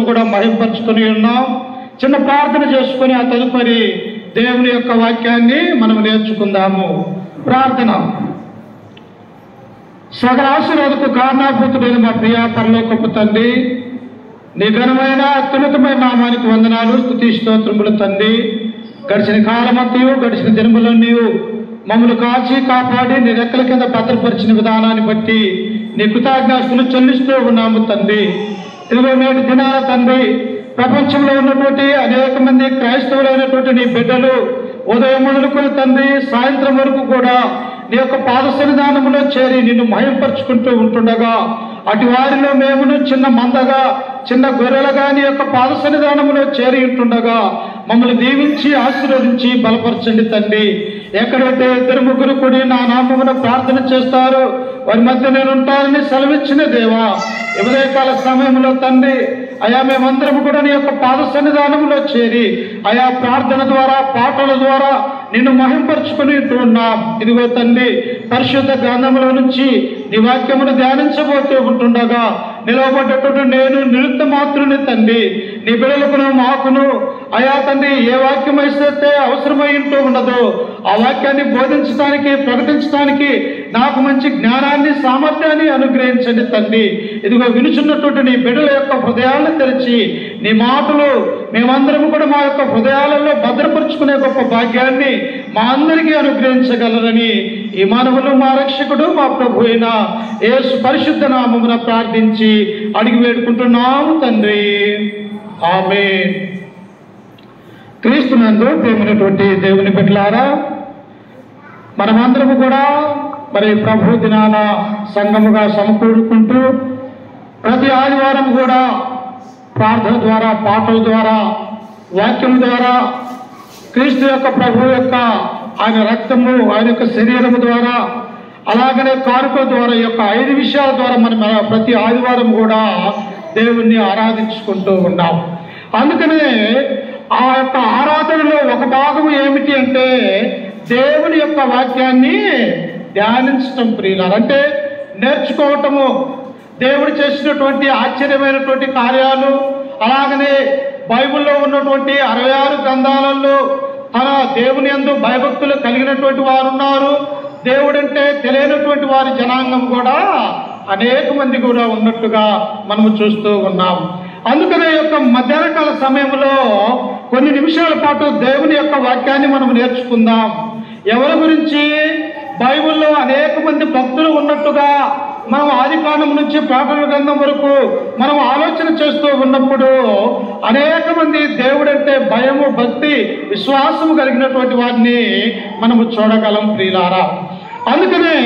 మనమందరం కూడా మహింపరుచుకుని ఉన్నాం. చిన్న ప్రార్థన చేసుకుని ఆ తదుపరి దేవుని యొక్క వాక్యాన్ని మనం నేర్చుకుందాము. ప్రార్థన. సకల ఆశీర్వాదకు కారణాభూతుడైన మా ప్రియ పరలోకపు తండ్రి, నీ ఘనమైన అత్యున్నతమైన నామానికి వందనాలు, స్తుతి స్తోత్రములు తండ్రి. గడిచిన కాలమంతయు గడిచిన దినములో నీవు మమ్మల్ని కాచి కాపాడి నీ రెక్కల కింద భద్రపరిచిన విధానాన్ని బట్టి నీ కృతజ్ఞతలు చెల్లిస్తూ ఉన్నాము తండ్రి. ఇదిగో నేటి దినాల తండ్రి, ప్రపంచంలో ఉన్నటువంటి అనేక మంది క్రైస్తవులైనటువంటి నీ బిడ్డలు ఉదయం మొదలుకొని తండ్రి సాయంత్రం వరకు కూడా నీ యొక్క పాద సన్నిధానంలో చేరి నిన్ను మహింపరుచుకుంటూ ఉంటుండగా, అటు వారిలో మేమును చిన్న మందగా చిన్న గొర్రెలుగా నీ యొక్క పాద సన్నిధానంలో చేరి ఉంటుండగా మమ్మల్ని దీవించి ఆశీర్వదించి బలపరచండి తండ్రి. ఎక్కడైతే ఇద్దరు ముగ్గురు కూడి నా నామమున ప్రార్థన చేస్తారో వారి మధ్య నేను ఉంటానని సెలవిచ్చిన దేవా, ఉదయకాల సమయంలో తండ్రి అయా మేమందరం కూడా నీ యొక్క పాద సన్నిధానంలో చేరి ఆయా ప్రార్థన ద్వారా పాటల ద్వారా నిన్ను మహింపరుచుకుని ఉన్నాం. ఇదిగో తండ్రి, పరిశుద్ధ గ్రంథంలో నుంచి నీ వాక్యమును ధ్యానించబోతూ ఉంటుండగా నిలవబడ్డటువంటి నేను నిరుత్త మాత్రుని తండ్రి, నీ బిడ్డలకును మాకును అయా తండ్రి ఏ వాక్యం అయితే అవసరమై ఉంటూ ఉన్నదో ఆ వాక్యాన్ని బోధించడానికి ప్రకటించడానికి నాకు మంచి జ్ఞానాన్ని సామర్థ్యాన్ని అనుగ్రహించండి తండ్రి. ఇదిగో వినుచున్నటువంటి నీ బిడ్డల యొక్క హృదయాలను తెరిచి నీ మాటలు మేమందరం కూడా మా యొక్క హృదయాలలో భద్రపరుచుకునే గొప్ప భాగ్యాన్ని మా అందరికీ అనుగ్రహించగలరని ఈ మానవులు మా రక్షకుడు మా ప్రభు అయిన యేసు పరిశుద్ధ నామమున ప్రార్థించి అడిగి వేడుకుంటున్నాము తండ్రి. ఆమేన్. క్రీస్తునందు ప్రేమైనటువంటి దేవుని బిడ్డలారా, మనమందరము కూడా మరి ప్రభు దినాన సంఘముగా సమకూడుకుంటూ ప్రతి ఆదివారం కూడా ప్రార్థన ద్వారా పాటల ద్వారా వాక్యం ద్వారా క్రీస్తు యొక్క ప్రభు యొక్క ఆయన రక్తము ఆయన యొక్క శరీరము ద్వారా అలాగనే కానుకల ద్వారా ఈ యొక్క 5 విషయాల ద్వారా మనం ప్రతి ఆదివారం కూడా దేవుణ్ణి ఆరాధించుకుంటూ ఉన్నాం. అందుకనే ఆ యొక్క ఆరాధనలో ఒక భాగం ఏమిటి అంటే దేవుని యొక్క వాక్యాన్ని ధ్యానించటం ప్రియులారా, అంటే నేర్చుకోవటము, దేవుడు చేసినటువంటి ఆశ్చర్యమైనటువంటి కార్యాలు, అలాగనే బైబిల్లో ఉన్నటువంటి 66 గ్రంథాలలో తన దేవుని యందు భయభక్తులు కలిగినటువంటి వారు ఉన్నారు. దేవుడంటే తెలియనటువంటి వారి జనాంగం కూడా అనేక మంది కూడా ఉన్నట్టుగా మనము చూస్తూ ఉన్నాం. అందుకనే యొక్క మధ్యాహ్నకాల సమయంలో కొన్ని నిమిషాల పాటు దేవుని యొక్క వాక్యాన్ని మనం నేర్చుకుందాం. ఎవరి గురించి? బైబిల్లో అనేక మంది భక్తులు ఉన్నట్టుగా మనం ఆదికాండం నుంచి ప్రకటన గ్రంథం వరకు మనం ఆలోచన చేస్తూ ఉన్నప్పుడు అనేక మంది దేవుడంటే భయము, భక్తి, విశ్వాసము కలిగినటువంటి వారిని మనము చూడగలం ప్రియులారా. అందుకనే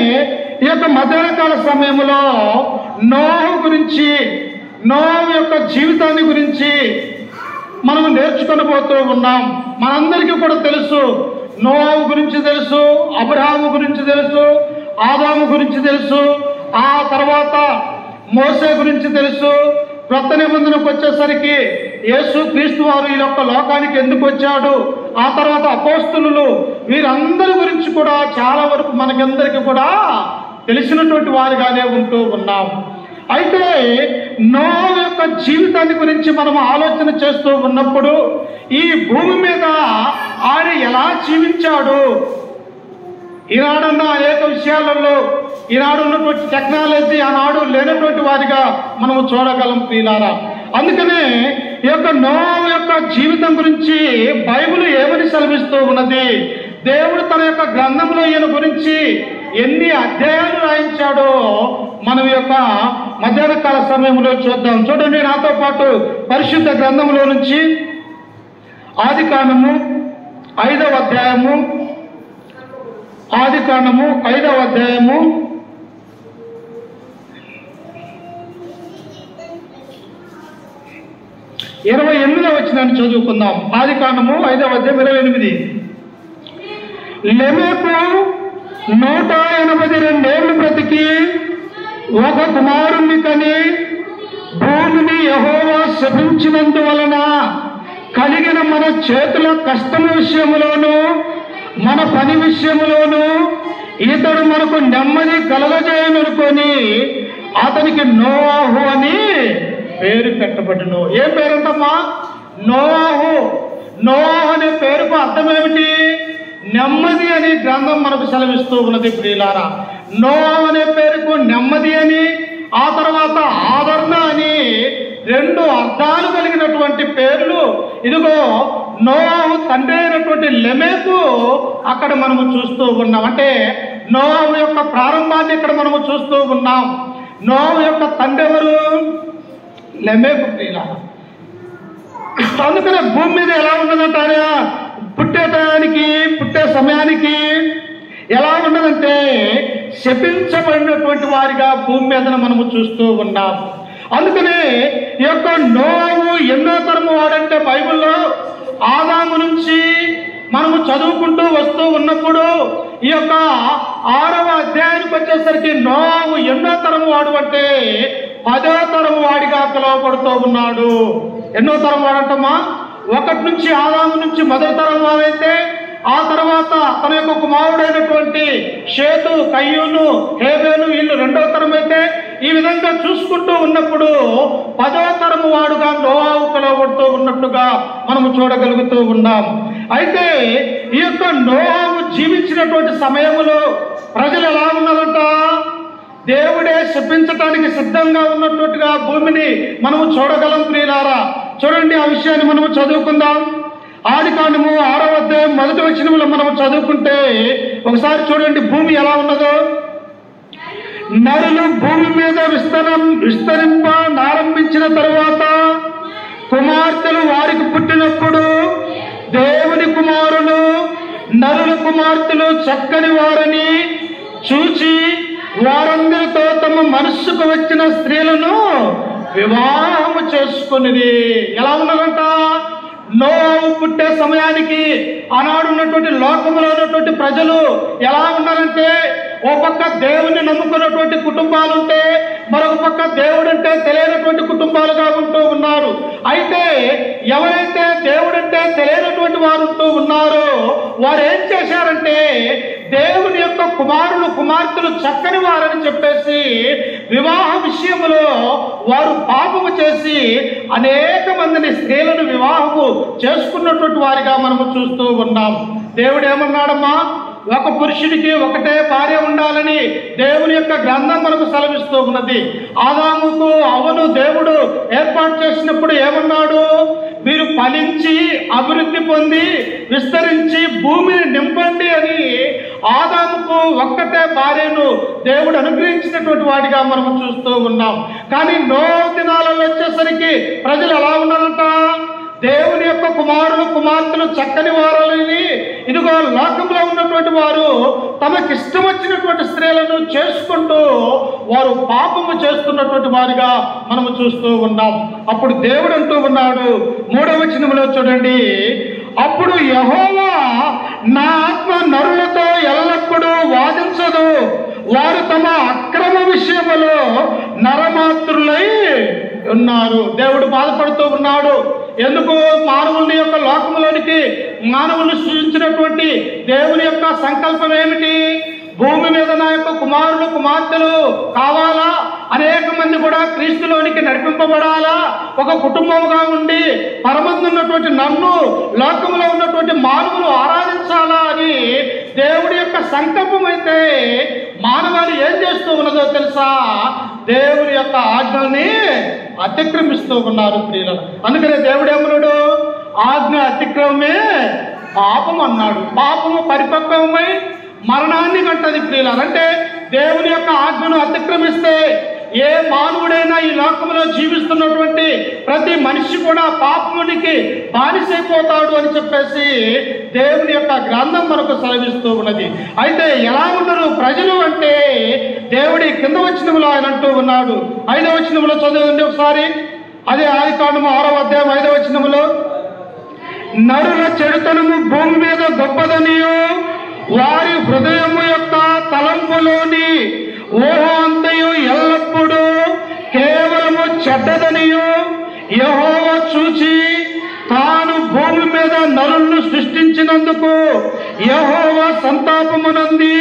ఈ యొక్క మధ్యాహ్నకాల సమయంలో నోహు గురించి, నోహు యొక్క జీవితాన్ని గురించి మనం నేర్చుకొనబోతూ ఉన్నాం. మనందరికీ కూడా తెలుసు, నోహు గురించి తెలుసు, అబ్రహాము గురించి తెలుసు, ఆదాము గురించి తెలుసు, ఆ తర్వాత మోసే గురించి తెలుసు. క్రొత్త నిబంధనకు వచ్చేసరికి యేసు క్రీస్తు వారు ఈ యొక్క లోకానికి ఎందుకు వచ్చాడు, ఆ తర్వాత అపోస్తలులు, వీరందరి గురించి కూడా చాలా వరకు మనకందరికీ కూడా తెలిసినటువంటి వారిగానే ఉంటూ ఉన్నాం. అయితే నోహు యొక్క జీవితాన్ని గురించి మనం ఆలోచన చేస్తూ ఉన్నప్పుడు ఈ భూమి మీద ఆయన ఎలా జీవించాడు, ఈనాడున్న అనేక విషయాలలో ఈనాడు ఉన్నటువంటి టెక్నాలజీ ఆనాడు లేనటువంటి వారిగా మనము చూడగలం ప్రియులారా. అందుకనే ఈ యొక్క నోహు యొక్క జీవితం గురించి బైబిల్ ఏమని సెలవిస్తూ ఉన్నది, దేవుడు తన యొక్క గ్రంథంలో ఈయన గురించి ఎన్ని అధ్యాయాలు రాయించాడో మనం యొక్క మధ్యాహ్న కాల సమయంలో చూద్దాం. చూడండి నాతో పాటు పరిశుద్ధ గ్రంథంలో నుంచి ఆదికాండము 5వ అధ్యాయము, ఆదికాండము 5వ అధ్యాయము 28వ వచనాన్ని చదువుకుందాం. ఆదికాండము 5వ అధ్యాయం 28. లెమెకు 182 ఏళ్ళు బ్రతికి ఒక కుమారుణ్ణి కని భూమిని యెహోవా శపించినందువలన కలిగిన మన చేతుల కష్టము విషయములోను మన పని విషయములోను ఇతడు మనకు నెమ్మది కలగజేయనుకొని అతనికి నోవాహు అని పేరు పెట్టబడును. ఏం పేరంటమ్మా? నోవాహు. నోవాహు అనే పేరుకు అర్థం ఏమిటి? నెమ్మది అని గ్రంథం మనకు సెలవిస్తూ ఉన్నది ప్రియులారా. నోవాహు అనే పేరుకు నెమ్మది అని, ఆ తర్వాత ఆదరణ అని 2 అర్థాలు కలిగినటువంటి పేర్లు. ఇదిగో నోవాహు తండ్రి అయినటువంటి లెమెకు అక్కడ మనము చూస్తూ ఉన్నాం. అంటే నోవాహు యొక్క ప్రారంభాన్ని ఇక్కడ మనము చూస్తూ ఉన్నాం. నోవాహు యొక్క తండ్రి ఎవరు? లెమెకు ప్రియులారా. అందుకనే భూమి మీద ఎలా ఉన్నదంట, ఆయన పుట్టే సమయానికి ఎలా ఉన్నదంటే శపించబడినటువంటి వారిగా భూమి మీద మనము చూస్తూ ఉన్నాం. అందుకనే ఈ యొక్క నోవాహు ఎన్నో తరము వాడంటే బైబిల్లో ఆదాము నుంచి మనము చదువుకుంటూ వస్తూ ఉన్నప్పుడు ఈ యొక్క 6వ అధ్యాయానికి వచ్చేసరికి నోవాహు ఎన్నో తరము వాడు అంటే 10వ తరము వాడిగా పిలువబడుతూ ఉన్నాడు. ఎన్నో తరం వాడంటమ్మా? 1 నుంచి ఆదాము నుంచి మొదటి తరం వాడైతే, ఆ తర్వాత తన యొక్క కుమారుడైనటువంటి షేతు, కయ్యూను, హేబేలు వీళ్ళు 2వ తరం అయితే, ఈ విధంగా చూసుకుంటూ ఉన్నప్పుడు 10వ తరము వాడుగా నోవాహు పిలువబడుతూ ఉన్నట్టుగా మనము చూడగలుగుతూ ఉన్నాం. అయితే ఈ యొక్క నోవాహు జీవించినటువంటి సమయంలో ప్రజలు ఎలా ఉన్నారంట? దేవుడే శపించటానికి సిద్ధంగా ఉన్నట్టుగా భూమిని మనము చూడగలం ప్రియులారా. చూడండి, ఆ విషయాన్ని మనము చదువుకుందాం. ఆదికాండము 6వ అధ్యాయం 1వ వచనంలో మనము చదువుకుంటే ఒకసారి చూడండి భూమి ఎలా ఉన్నదో. నరులు భూమి మీద విస్తరింప ఆరంభించిన తరువాత కుమార్తెలు వారికి పుట్టినప్పుడు దేవుని కుమారులు నరుల కుమార్తెలు చక్కని వారని చూచి వారందరితో తమ మనస్సుకు వచ్చిన స్త్రీలను వివాహము చేసుకున్నది. ఎలా ఉన్నదంట? నోవాహు పుట్టే సమయానికి ఆనాడు ఉన్నటువంటి లోకంలో ఉన్నటువంటి ప్రజలు ఎలా ఉన్నారంటే, ఓ పక్క దేవుని నమ్ముకున్నటువంటి కుటుంబాలు ఉంటే, మరొక పక్క దేవుడంటే తెలియనటువంటి కుటుంబాలుగా ఉంటూ ఉన్నారు. అయితే ఎవరైతే దేవుడంటే తెలియనటువంటి వారు ఉంటూ ఉన్నారో వారు ఏం చేశారంటే, దేవుని యొక్క కుమార్తెలు చక్కని వారని చెప్పేసి వివాహ విషయంలో వారు పాపము చేసి అనేక మందిని స్త్రీలను వివాహము చేసుకున్నటువంటి వారిగా మనము చూస్తూ ఉన్నాం. దేవుడు ఏమన్నాడమ్మా? ఒక పురుషుడికి ఒకటే భార్య ఉండాలని దేవుని యొక్క గ్రంథం మనకు సెలవిస్తూ ఉన్నది. ఆదాముకు అవ్వను దేవుడు ఏర్పాటు చేసినప్పుడు ఏమన్నాడు? మీరు ఫలించి అభివృద్ధి పొంది విస్తరించి భూమిని నింపండి అని ఆదాముకు ఒక్కటే భార్యను దేవుడు అనుగ్రహించినటువంటి వాడిగా మనము చూస్తూ ఉన్నాం. కానీ నోవాహు దినాలలో వచ్చేసరికి ప్రజలు ఎలా ఉన్నారంట? దేవుని యొక్క కుమార్తెలు చక్కని వారని, ఇదిగో లోకంలో ఉన్నటువంటి వారు తమకిష్టం వచ్చినటువంటి స్త్రీలను చేసుకుంటూ వారు పాపము చేస్తున్నటువంటి వారిగా మనము చూస్తూ ఉన్నాం. అప్పుడు దేవుడు అంటూ ఉన్నాడు 3వ వచనంలో చూడండి, అప్పుడు యెహోవా నా ఆత్మ నరులతో ఎల్లప్పుడూ వాదించదు, వారు తమ అక్రమ విషయములో నరమాత్రులై ఉన్నారు. దేవుడు బాధపడుతూ ఉన్నాడు. ఎందుకు? మానవుని యొక్క లోకంలోనికి మానవుని సృష్టించినటువంటి దేవుని యొక్క సంకల్పం ఏమిటి? భూమి మీద నా యొక్క కుమార్తెలు కావాలా, అనేక మంది కూడా క్రీస్తులోనికి నడిపింపబడాలా, ఒక కుటుంబముగా ఉండి పరమందు ఉన్నటువంటి నన్ను లోకంలో ఉన్నటువంటి మానవులు ఆరాధించాలా అని దేవుడి యొక్క సంకల్పం అయితే మానవాళి ఏం చేస్తూ ఉన్నదో తెలుసా? దేవుని యొక్క ఆజ్ఞల్ని అతిక్రమిస్తూ ఉన్నారు ప్రియులను. అందుకనే దేవుడు ఏమన్నాడు? ఆజ్ఞ అతిక్రమమే పాపం అన్నాడు. పాపము పరిపక్వమై మరణాన్ని కంటది ప్రియులను. అంటే దేవుని యొక్క ఆజ్ఞను అతిక్రమిస్తే ఏ మానవుడైనా ఈ లోకంలో జీవిస్తున్నటువంటి ప్రతి మనిషి కూడా పాపమునికి బానిసైపోతాడు అని చెప్పేసి దేవుని యొక్క గ్రంథం మనకు సెలవిస్తూ ఉన్నది. అయితే ఎలా ఉన్నారు ప్రజలు అంటే, దేవుడి కింద వచనంలో ఆయన అంటూ ఉన్నాడు. 5వ వచనంలో చదవండి ఒకసారి. అదే ఆదికాండము 6వ అధ్యాయం 5వ వచనంలో, నరుల చెడుతనము భూమి మీద గొప్పదనియు వారి హృదయము యొక్క తలంపులోని ఊహ అంతయు ఎల్లప్పుడూ కేవలము చెడ్డదనియు యెహోవా చూచి తాను భూమి మీద నరులను సృష్టించినందుకు యెహోవా సంతాపమునంది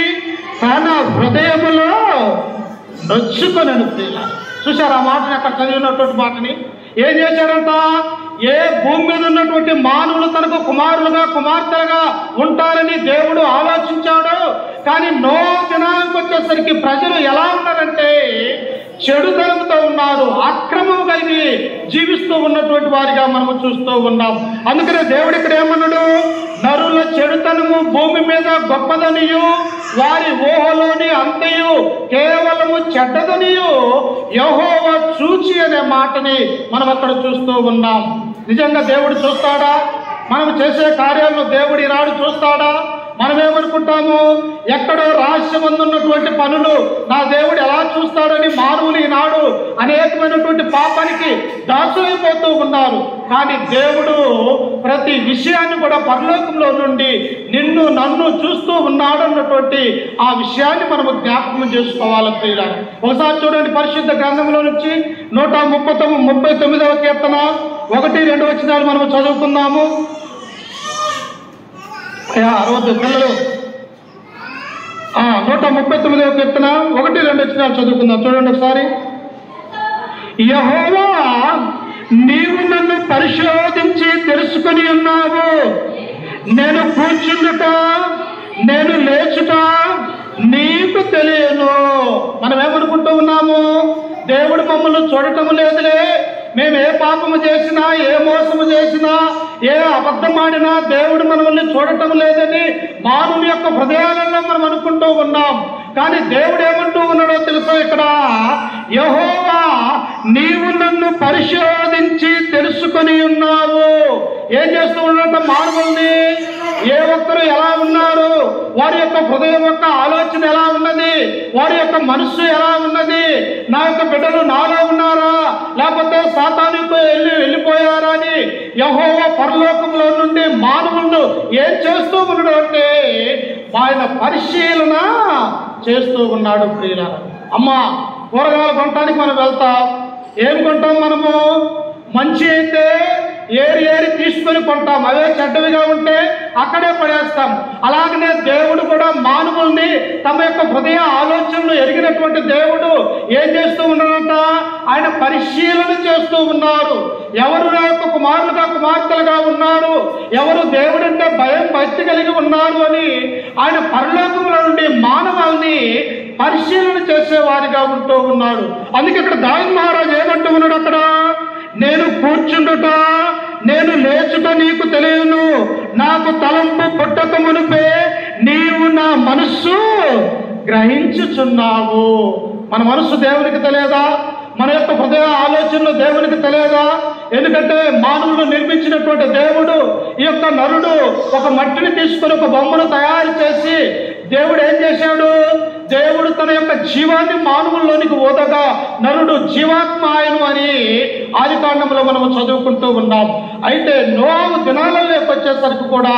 తన హృదయములో నొచ్చుకొనెను. చూశారు ఆ మాటని, అక్కడ చదివినటువంటి మాటని. ఏం చేశాడంట? ఏ భూమి మీద ఉన్నటువంటి మానవులు తనకు కుమారులుగా కుమార్తెలుగా ఉంటారని దేవుడు ఆలోచించాడు. కానీ నోవహు దినానికి వచ్చేసరికి ప్రజలు ఎలా ఉన్నారంటే చెడుతనంతో ఉన్నారు, అక్రమం కలిగి జీవిస్తూ ఉన్నటువంటి వారిగా మనము చూస్తూ ఉన్నాం. అందుకనే దేవుడు ఇక్కడ ఏమన్నాడు? నరుల చెడుతనము భూమి మీద గొప్పదనియు వారి ఊహలోని అంతయు కేవలము చెడ్డదనియు యెహోవా చూచి అనే మాటని మనం అక్కడ చూస్తూ ఉన్నాం. నిజంగా దేవుడు చూస్తాడా? మనం చేసే కార్యాలను దేవుడు ఈనాడు చూస్తాడా? మనమేమనుకుంటాము, ఎక్కడో రహస్యమందున్నటువంటి పనులు నా దేవుడు ఎలా చూస్తాడని మానవులు ఈనాడు అనేకమైనటువంటి పాపానికి దాసులైపోతూ ఉన్నారు. కానీ దేవుడు ప్రతి విషయాన్ని కూడా పరలోకంలో నుండి నిన్ను నన్ను చూస్తూ ఉన్నాడు అన్నటువంటి ఆ విషయాన్ని మనము జ్ఞాపకం చేసుకోవాలి ప్రియులారా. ఒకసారి చూడండి, పరిశుద్ధ గ్రంథంలో నుంచి 139వ కీర్తన 1-2 వచనాలు మనము చదువుకుందాము. 60 పిల్లలు 139వ కీర్తన 1-2 వచనాలు చదువుకుందాం. చూడండి ఒకసారి. యెహోవా, నీవు నన్ను పరిశోధించి తెలుసుకొని ఉన్నావు. నేను కూర్చుండుట నేను లేచుట నీకు తెలియను. మనం ఏమనుకుంటూ ఉన్నాము? దేవుడు మమ్మల్ని చూడటం లేదులే, మేము ఏ పాపము చేసినా ఏ మోసము చేసినా ఏ అబద్ధం ఆడినా దేవుడు మనల్ని చూడటం లేదని మానవుని యొక్క హృదయాలలో మనం అనుకుంటూ ఉన్నాం. కానీ దేవుడు ఏమంటూ ఉన్నాడో తెలుసా? ఇక్కడ యెహోవా, నీవు నన్ను పరిశోధించి తెలుసుకొని ఉన్నావు. ఏం చేస్తూ ఉన్నట్టు మానవుల్ని, ఏ ఒక్కరు ఎలా ఉన్నారు, వారి యొక్క హృదయం యొక్క ఆలోచన ఎలా ఉన్నది, వారి యొక్క మనస్సు ఎలా ఉన్నది, నా యొక్క బిడ్డలు నాలో ఉన్నారా లేకపోతే సాతానుకు వెళ్ళిపోయారా అని యెహోవా పరలోకంలో నుండి మానవులను ఏం చేస్తూ ఉన్నాడు అంటే ఆయన పరిశీలన చేస్తూ ఉన్నాడు. ప్రియులారా, అమ్మా, కూరగాయలు కొనడానికి మనం వెళ్తాం. ఏం కొంటాం మనము? మంచి అయితే ఏరి తీసుకొని కొంటాం, అవే చెడ్డవిగా ఉంటే అక్కడే పడేస్తాం. అలాగనే దేవుడు కూడా మానవుల్ని తమ యొక్క హృదయ ఆలోచనలు ఎరిగినటువంటి దేవుడు ఏం చేస్తూ ఉన్నాడంట? ఆయన పరిశీలన చేస్తూ ఉన్నారు. ఎవరు నా యొక్క కుమారులుగా కుమార్తెలుగా ఉన్నారు, ఎవరు దేవుడంటే భయం భక్తి కలిగి ఉన్నారు అని ఆయన పరలోకంలో నుండి మానవాల్ని పరిశీలన చేసేవారిగా ఉంటూ ఉన్నాడు. అందుకే ఇక్కడ దావీదు మహారాజు ఏమంటూ ఉన్నాడు? అక్కడ నేను కూర్చుండుట నేను లేచుట నీకు తెలియను, నాకు తలంపు పుట్టక మునుపే నీవు నా మనస్సు గ్రహించుచున్నావు. మన మనస్సు దేవునికి తెలియదా? మన యొక్క హృదయ ఆలోచనలు దేవునికి తెలియదా? ఎందుకంటే మానవులు నిర్మించినటువంటి దేవుడు ఈ యొక్క నరుడు ఒక మట్టిని తీసుకుని ఒక బొమ్మను తయారు చేసి దేవుడు ఏం చేశాడు? దేవుడు తన యొక్క జీవాన్ని మానవుల్లోనికి ఓదగా నరుడు జీవాత్మ ఆయను అని ఆదికాండంలో మనము చదువుకుంటూ ఉన్నాం. అయితే నోవహు దినాలలోకి వచ్చేసరికి కూడా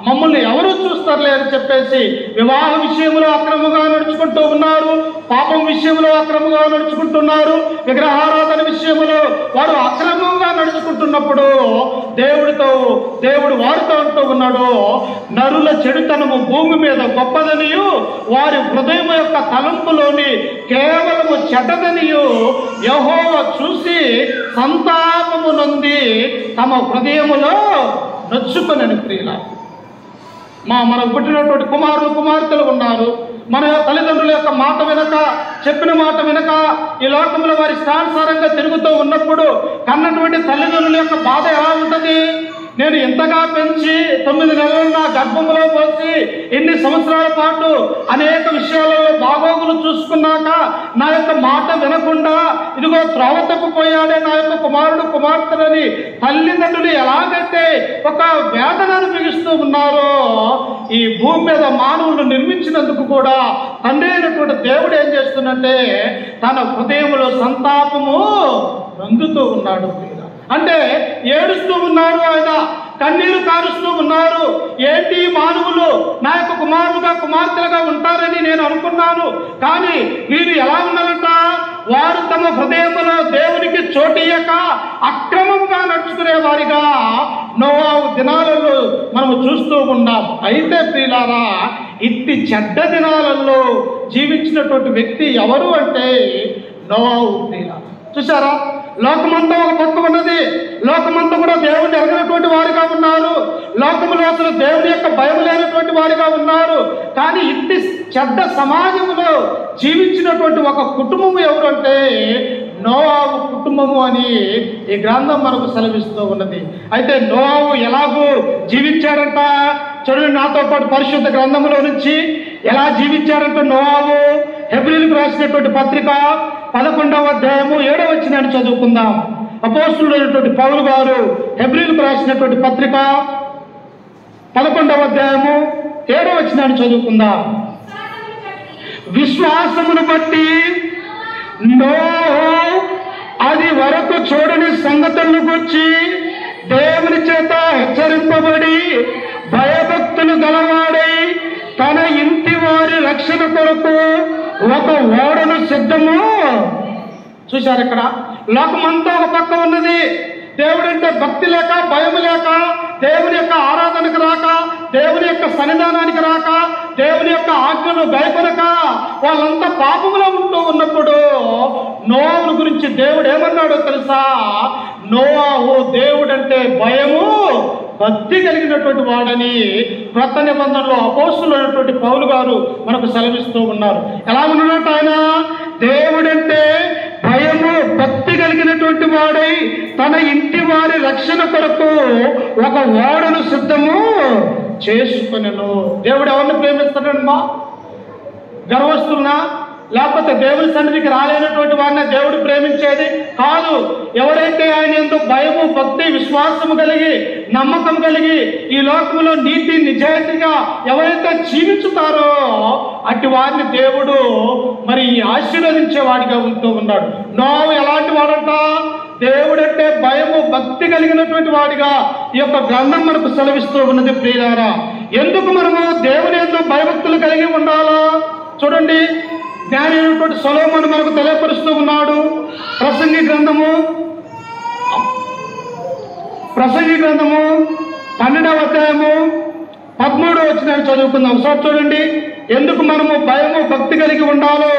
మమ్మల్ని ఎవరు చూస్తారులే అని చెప్పేసి వివాహ విషయంలో అక్రమంగా నడుచుకుంటూ ఉన్నారు, పాపం విషయంలో అక్రమంగా నడుచుకుంటున్నారు, విగ్రహారాధన విషయంలో వారు అక్రమంగా నడుచుకుంటున్నప్పుడు దేవుడు వారితో అంటూ ఉన్నాడు, నరుల చెడుతనము భూమి మీద గొప్పదనియు వారి హృదయం యొక్క తలంపులోని కేవలము చెడ్డదనియు యెహోవా చూసి సంతాపము నొంది తమ హృదయములో నొచ్చుకొనెను. ప్రియులారా, మనకు పుట్టినటువంటి కుమారులు కుమార్తెలు ఉన్నారు. మన తల్లిదండ్రుల యొక్క మాట వినక, చెప్పిన మాట వినక ఈ లోకంలో వారి ఇష్టానుసారంగా తిరుగుతూ ఉన్నప్పుడు కన్నటువంటి తల్లిదండ్రుల యొక్క బాధ ఎలా ఉంటుంది? నేను ఇంతగా పెంచి 9 నెలలు నా గర్భంలో పోసి ఎన్ని సంవత్సరాల పాటు అనేక విషయాలలో బాగోగులు చూసుకున్నాక నా యొక్క మాట వినకుండా ఇదిగో త్రోవ తప్పిపోయాడే నా యొక్క కుమారుడు కుమార్తెలని తల్లిదండ్రులు ఎలాగైతే ఒక వేదనను మిగుస్తూ ఉన్నారో ఈ భూమి మీద మానవులు నిర్మించినందుకు కూడా తండ్రి అయినటువంటి దేవుడు ఏం చేస్తున్నట్టే తన హృదయంలో సంతాపము రంగుతూ ఉన్నాడు. అంటే ఏడుస్తూ ఉన్నారు, ఆయన కన్నీరు కారుస్తూ ఉన్నారు. ఏంటి మానవులు నా యొక్క కుమారులుగా కుమార్తెలుగా ఉంటారని నేను అనుకున్నాను, కానీ వీరు ఎలా ఉన్నారంట? వారు తమ హృదయంలో దేవునికి చోటియ్యక అక్రమంగా నడుచుకునే వారిగా నోవహు దినాలలో మనము చూస్తూ ఉన్నాం. అయితే ప్రియులారా, ఇట్టి చెడ్డ దినాలలో జీవించినటువంటి వ్యక్తి ఎవరు అంటే నోవాహు ప్రియులారా. చూసారా, లోకమంతా ఒక పక్క ఉన్నది. లోకమంతా కూడా దేవుడిని ఎరగినటువంటి వారిగా ఉన్నారు. లోకములో అసలు దేవుని యొక్క భయం లేనటువంటి వారిగా ఉన్నారు. కానీ ఇంటి చెడ్డ సమాజంలో జీవించినటువంటి ఒక కుటుంబం ఎవరంటే నోవాహు కుటుంబము అని ఈ గ్రంథం మనకు సెలవిస్తూ ఉన్నది. అయితే నోవాహు ఎలాగూ జీవించాడంట చూడండి, నాతో పాటు పరిశుద్ధ గ్రంథంలో నుంచి ఎలా జీవించాడంటే నోవాహు హెబ్రీయులకు రాసినటువంటి పత్రిక 11వ అధ్యాయము 7వ వచనాన్ని చదువుకుందాం. అపోస్తలుడైనటువంటి పౌలు గారు హెబ్రీయులకు రాసినటువంటి పత్రిక 11వ అధ్యాయము 7వ వచనాన్ని చదువుకుందాం. విశ్వాసమును బట్టి నోవాహు అది వరకు చూడని సంగతులను గురించి దేవుని చేత హెచ్చరింపబడి భయభక్తులు గలవాడై తన ఇంటి వారి రక్షణ కొరకు ఒక ఓడను సిద్ధము. చూశారు, ఇక్కడ లోకమంతా ఒక పక్క ఉన్నది. దేవుడంటే భక్తి లేక, భయం లేక, దేవుని యొక్క ఆరాధనకు రాక, దేవుని యొక్క సన్నిధానానికి రాక, దేవుని యొక్క ఆజ్ఞను భయపడక వాళ్ళంతా పాపములో ఉంటూ ఉన్నప్పుడు నోవాహు గురించి దేవుడు ఏమన్నాడో తెలుసా? నోవాహు దేవుడంటే భయము, భక్తి కలిగినటువంటి వాడని క్రొత్త నిబంధనలో అపోస్తలుడైనటువంటి పౌలు గారు మనకు సెలవిస్తూ ఉన్నారు. ఎలా ఉన్నట్టు ఆయన దేవుడంటే భయము, భక్తి కలిగినటువంటి వాడై తన ఇంటి వారి రక్షణ కొరకు ఒక ఓడను సిద్ధము చేసుకొనెను. దేవుడు ఎవరిని ప్రేమిస్తాడమ్మా? గర్వస్తున్నా, లేకపోతే దేవుని సన్నిధికి రాలేనటువంటి వారిని దేవుడు ప్రేమించేది కాదు. ఎవరైతే ఆయన యందు భయము, భక్తి, విశ్వాసము కలిగి, నమ్మకం కలిగి ఈ లోకంలో నీతి నిజాయితీగా ఎవరైతే జీవించుతారో అట్టి వారిని దేవుడు మరి ఆశీర్వదించేవాడిగా ఉంటూ ఉన్నాడు. నోవాహు ఎలాంటి వాడంట? దేవుడంటే భయము, భక్తి కలిగినటువంటి వాడిగా ఈ యొక్క గ్రంథం మనకు సెలవిస్తూ ఉన్నది. ప్రియులారా, ఎందుకు మనము దేవుని యందు భయభక్తులు కలిగి ఉండాలో చూడండి. జ్ఞాని అయినటువంటి సొలొమోను మనకు తెలియపరుస్తూ ఉన్నాడు. ప్రసంగి గ్రంథము 12వ అధ్యాయము 13వ వచనాన్ని చదువుకుందాం. ఒకసారి చూడండి, ఎందుకు మనము భయము, భక్తి కలిగి ఉండాలో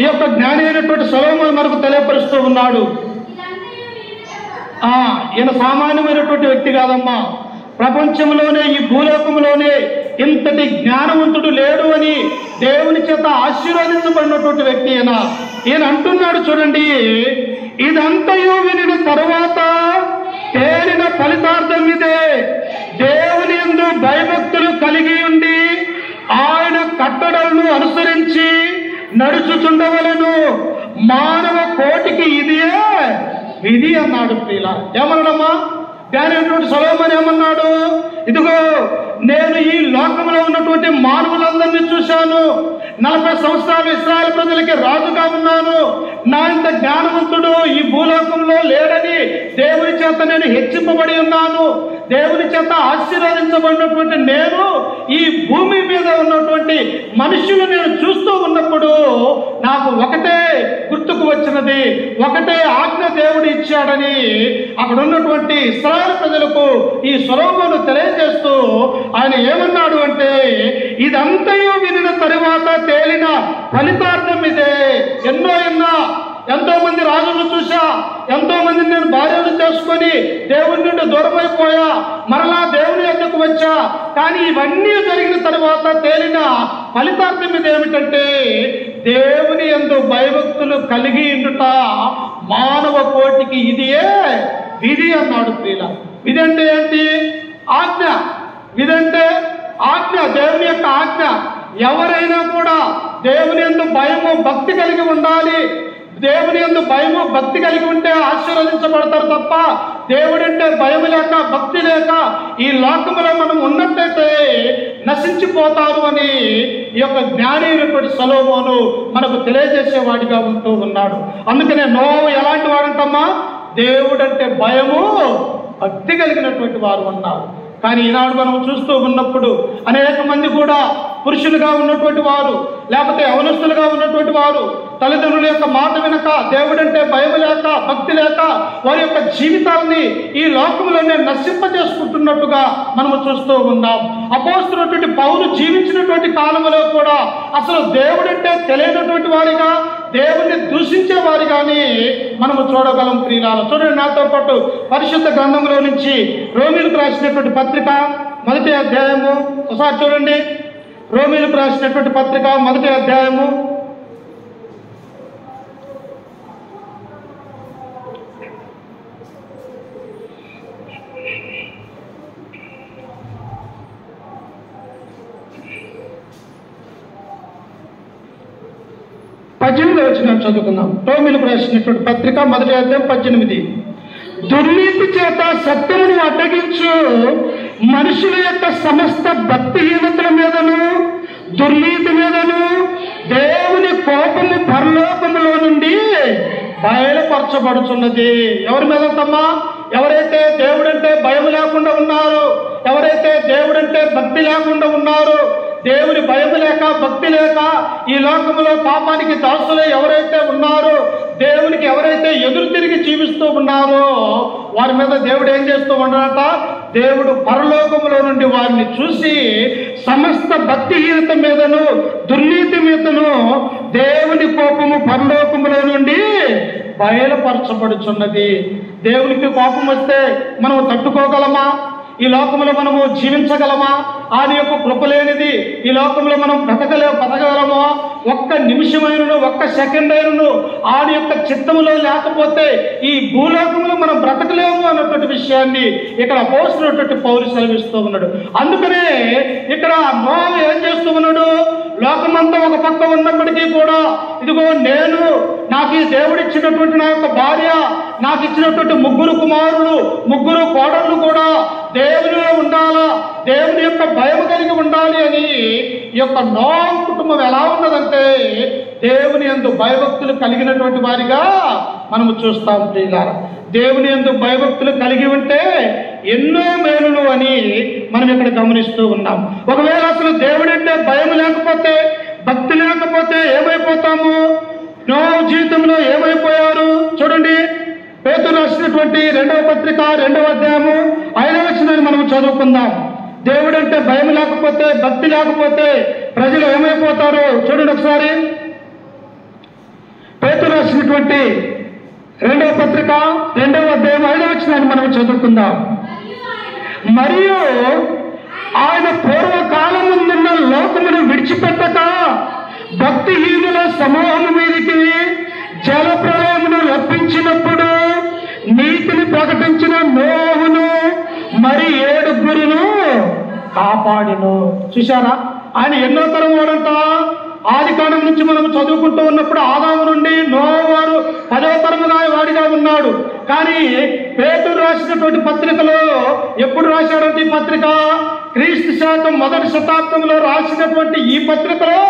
ఈ యొక్క జ్ఞాని అయినటువంటి సొలొమోను మనకు తెలియపరుస్తూ ఉన్నాడు. ఈయన సామాన్యమైనటువంటి వ్యక్తి కాదమ్మా. ప్రపంచంలోనే, ఈ భూలోకంలోనే ఇంతటి జ్ఞానవంతుడు లేడు అని దేవుని చేత ఆశీర్వదించబడినటువంటి వ్యక్తి ఈయన అంటున్నాడు. చూడండి, ఇదంతయు వినిన తరువాత తేలిన ఫలితార్థం ఇదే: దేవుని యందు భయభక్తులు కలిగి ఉండి ఆయన కట్టడలను అనుసరించి నడుచుచుండవలెను. మానవ కోటికి ఇదియే విధి అన్నాడు. ప్రియులా, ఏమన్నాడమ్మా? జ్ఞానైనటువంటి సొలొమోను ఏమన్నాడు? ఇదిగో, నేను ఈ లోకంలో ఉన్నటువంటి మానవులందరినీ చూశాను. 40 సంవత్సరాలు ఇశ్రాయేలు ప్రజలకి రాజుగా ఉన్నాను. నా ఇంత జ్ఞానవంతుడు ఈ భూలోకంలో లేడని దేవుని చేత నేను హెచ్చింపబడి ఉన్నాను. దేవుని చేత ఆశీర్వదించబడినటువంటి నేను ఈ భూమి మీద ఉన్నటువంటి మనుషులు నేను చూస్తూ ఉన్నప్పుడు నాకు ఒకటే గుర్తుకు వచ్చినది, ఒకటే ఆజ్ఞ దేవుడు ఇచ్చాడని అక్కడ ఉన్నటువంటి ఇశ్రాయేలు ప్రజలకు ఈ సొలొమోను తెలియజేస్తూ ఆయన ఏమన్నాడు అంటే, ఇదంతయు వినిన తరువాత తేలిన ఫలితార్థం ఇదే. ఎంతో మంది రాజులను చూసా, ఎంతో మందిని నేను భార్యను చేసుకొని దేవుని నుండి దూరమైపోయా, మరలా దేవుని యొద్దకు వచ్చా. కానీ ఇవన్నీ జరిగిన తర్వాత తేలిన ఫలితార్థం ఇది ఏమిటంటే, దేవుని యందు భయభక్తులు కలిగి ఉండుట మానవ కోటికి ఇదియే విధి అన్నాడు. ప్రియుల, విధి అంటే ఏంటి? ఆజ్ఞ. విధి అంటే ఆజ్ఞ, దేవుని యొక్క ఆజ్ఞ. ఎవరైనా కూడా దేవుని యందు భయము, భక్తి కలిగి ఉండాలి. దేవుని యందు భయము, భక్తి కలిగి ఉంటే ఆశీర్వదించబడతారు తప్ప దేవుడంటే భయం లేక, భక్తి లేక ఈ లోకములో మనం ఉన్నట్టయితే నశించిపోతారు అని ఈ యొక్క జ్ఞాని అయినటువంటి సొలొమోను మనకు తెలియజేసేవాడిగా ఉంటూ ఉన్నాడు. అందుకనే నోవాహు ఎలాంటి వాడంటమ్మా? దేవుడంటే భయము, భక్తి కలిగినటువంటి వారు ఉన్నారు. కానీ ఈనాడు మనం చూస్తూ ఉన్నప్పుడు అనేక మంది కూడా పురుషులుగా ఉన్నటువంటి వారు, లేకపోతే యవనస్తులుగా ఉన్నటువంటి వారు తల్లిదండ్రుల యొక్క మాట వినక, దేవుడంటే భయం లేక, భక్తి లేక వారి యొక్క జీవితాలని ఈ లోకంలోనే నశింపజేసుకుంటున్నట్టుగా మనము చూస్తూ ఉన్నాం. అపోస్తలుడైనటువంటి పౌలు జీవించినటువంటి కాలంలో కూడా అసలు దేవుడంటే తెలియనటువంటి వారిగా, దేవుణ్ణి దూషించే వారిగాని మనము చూడగలం. ప్రియులారా, చూడండి నాతో పాటు పరిశుద్ధ గ్రంథంలో నుంచి రోమీయులకు రాసినటువంటి పత్రిక 1వ అధ్యాయము ఒకసారి చూడండి. రోమీయులకు రాసినటువంటి పత్రిక 1వ అధ్యాయము 18వ వచనం చదువుకుందాం. రోమీయులకు రాసినటువంటి పత్రిక 1వ అధ్యాయం 18. దుర్నీతి చేత సత్యమును అడ్డగించు మనుషుల యొక్క సమస్త భక్తిహీనతల మీదను, దుర్నీతి మీదను దేవుని కోపము పరలోకములో నుండి బయలుపరచబడుచున్నది. ఎవరి మీద తమ్మా? ఎవరైతే దేవుడంటే భయం లేకుండా ఉన్నారో, ఎవరైతే దేవుడంటే భక్తి లేకుండా ఉన్నారో, దేవుని భయం లేక, భక్తి లేక ఈ లోకంలో పాపానికి దాసులై ఎవరైతే ఉన్నారో, దేవునికి ఎవరైతే ఎదురు తిరిగి జీవిస్తూ ఉన్నారో వారి మీద దేవుడు ఏం చేస్తూ ఉన్నాడట? దేవుడు పరలోకములో నుండి వారిని చూసి సమస్త భక్తిహీనత మీదను, దుర్నీతి మీదను దేవుని కోపము పరలోకములో నుండి బయలుపరచబడుచున్నది. దేవునికి కోపం వస్తే మనం తట్టుకోగలమా? ఈ లోకంలో మనము జీవించగలమా? ఆయన యొక్క కృప లేనిది ఈ లోకంలో మనం బతకగలమా? ఒక్క నిమిషమైనను, ఒక్క సెకండ్ అయినను ఆయన యొక్క చిత్తములో లేకపోతే ఈ భూలోకంలో మనం బ్రతకలేము అన్నటువంటి విషయాన్ని ఇక్కడ అపోస్తలుడైనటువంటి పౌలు సెలవిస్తూ ఉన్నాడు. అందుకనే ఇక్కడ నోవహు ఏం చేస్తూ ఉన్నాడు? లోకమంతా ఒక పక్క ఉన్నప్పటికీ కూడా ఇదిగో నేను, నాకు ఈ దేవుడిచ్చినటువంటి నా యొక్క భార్య, నాకు ఇచ్చినటువంటి 3 కుమారులు, 3 కోడళ్ళు కూడా దేవునిలో ఉండాలా, దేవుని యొక్క భయం కలిగి ఉండాలి అని ఈ యొక్క నోవహు కుటుంబం ఎలా ఉన్నదంటే దేవుని యందు భయభక్తులు కలిగినటువంటి వారిగా మనము చూస్తాం. ప్రియులారా, దేవుని యందు భయభక్తులు కలిగి ఉంటే ఎన్నో మేలులు అని మనం ఇక్కడ గమనిస్తూ ఉన్నాం. ఒకవేళ అసలు దేవుడంటే భయం లేకపోతే, భక్తి లేకపోతే ఏమైపోతాము? నోవహు జీవితంలో ఏమైపోయారు చూడండి. పేతురు రాసినటువంటి 2వ పత్రిక 2వ అధ్యాయము 5వ వచనాన్ని మనం చదువుకుందాం. దేవుడంటే భయం లేకపోతే, భక్తి లేకపోతే ప్రజలు ఏమైపోతారో చూడండి ఒకసారి. పేతురు రాసినటువంటి 2వ పత్రిక 2వ అధ్యాయం 5వ వచనాన్ని మనం చదువుకుందాం. మరియు ఆయన పూర్వకాలముందున్న లోకమును విడిచిపెట్టక భక్తిహీనుల సమూహము మీదికి జల ప్రళయమును రప్పించినప్పుడు నీతిని ప్రకటించిన నోవహును మరి 7 కాపాడును. చూశారా, ఆయన ఎన్నో తరం వాడంట. ఆది కాండం నుంచి మనం చదువుకుంటూ ఉన్నప్పుడు ఆదాము నుండి నోవహు వారు 10వ తరముగా వాడిగా ఉన్నాడు. కానీ పేతురు రాసినటువంటి పత్రికలో ఎప్పుడు రాశాడంటే ఈ పత్రిక క్రీస్తు శాతం 1వ శతాబ్దంలో రాసినటువంటి ఈ పత్రికలో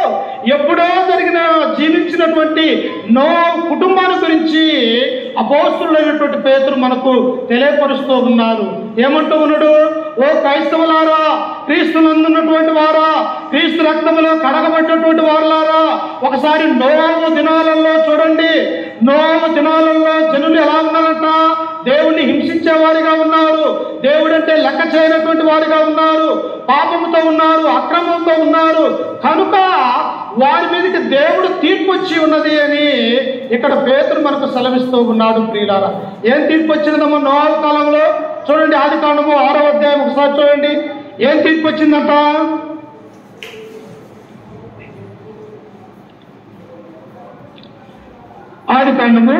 ఎప్పుడో జీవించినటువంటి నోవహు కుటుంబాన్ని గురించి అపోస్తలుడైనటువంటి పేతురు మనకు తెలియపరుస్తూ ఉన్నారు. ఏమంటూ ఉన్నాడు? ఓ క్రైస్తవులారా, క్రీస్తు నందున్నటువంటి వారా, క్రీస్తు రక్తములో కడగబడినటువంటి వారులారా, ఒకసారి నోవహు దినాలలో చూడండి. నోవహు దినాలలో జనులు ఎలా ఉన్నారంట? దేవుణ్ణి హింసించే వారిగా ఉన్నారు, దేవుడంటే లెక్క చేయనటువంటి వారిగా ఉన్నారు, పాపముతో ఉన్నారు, అక్రమంతో ఉన్నారు. కనుక వారి మీదకి దేవుడు తీర్పు వచ్చి ఉన్నది అని ఇక్కడ పేతురు మనకు సెలవిస్తూ ఉన్నాడు. ప్రియులారా, ఏం తీర్పు వచ్చిందమ్మా నోవహు కాలంలో? చూడండి, ఆది కాండము 6వ అధ్యాయం ఒకసారి చూడండి. ఏం తీర్పు వచ్చిందంట? ఆది కాండము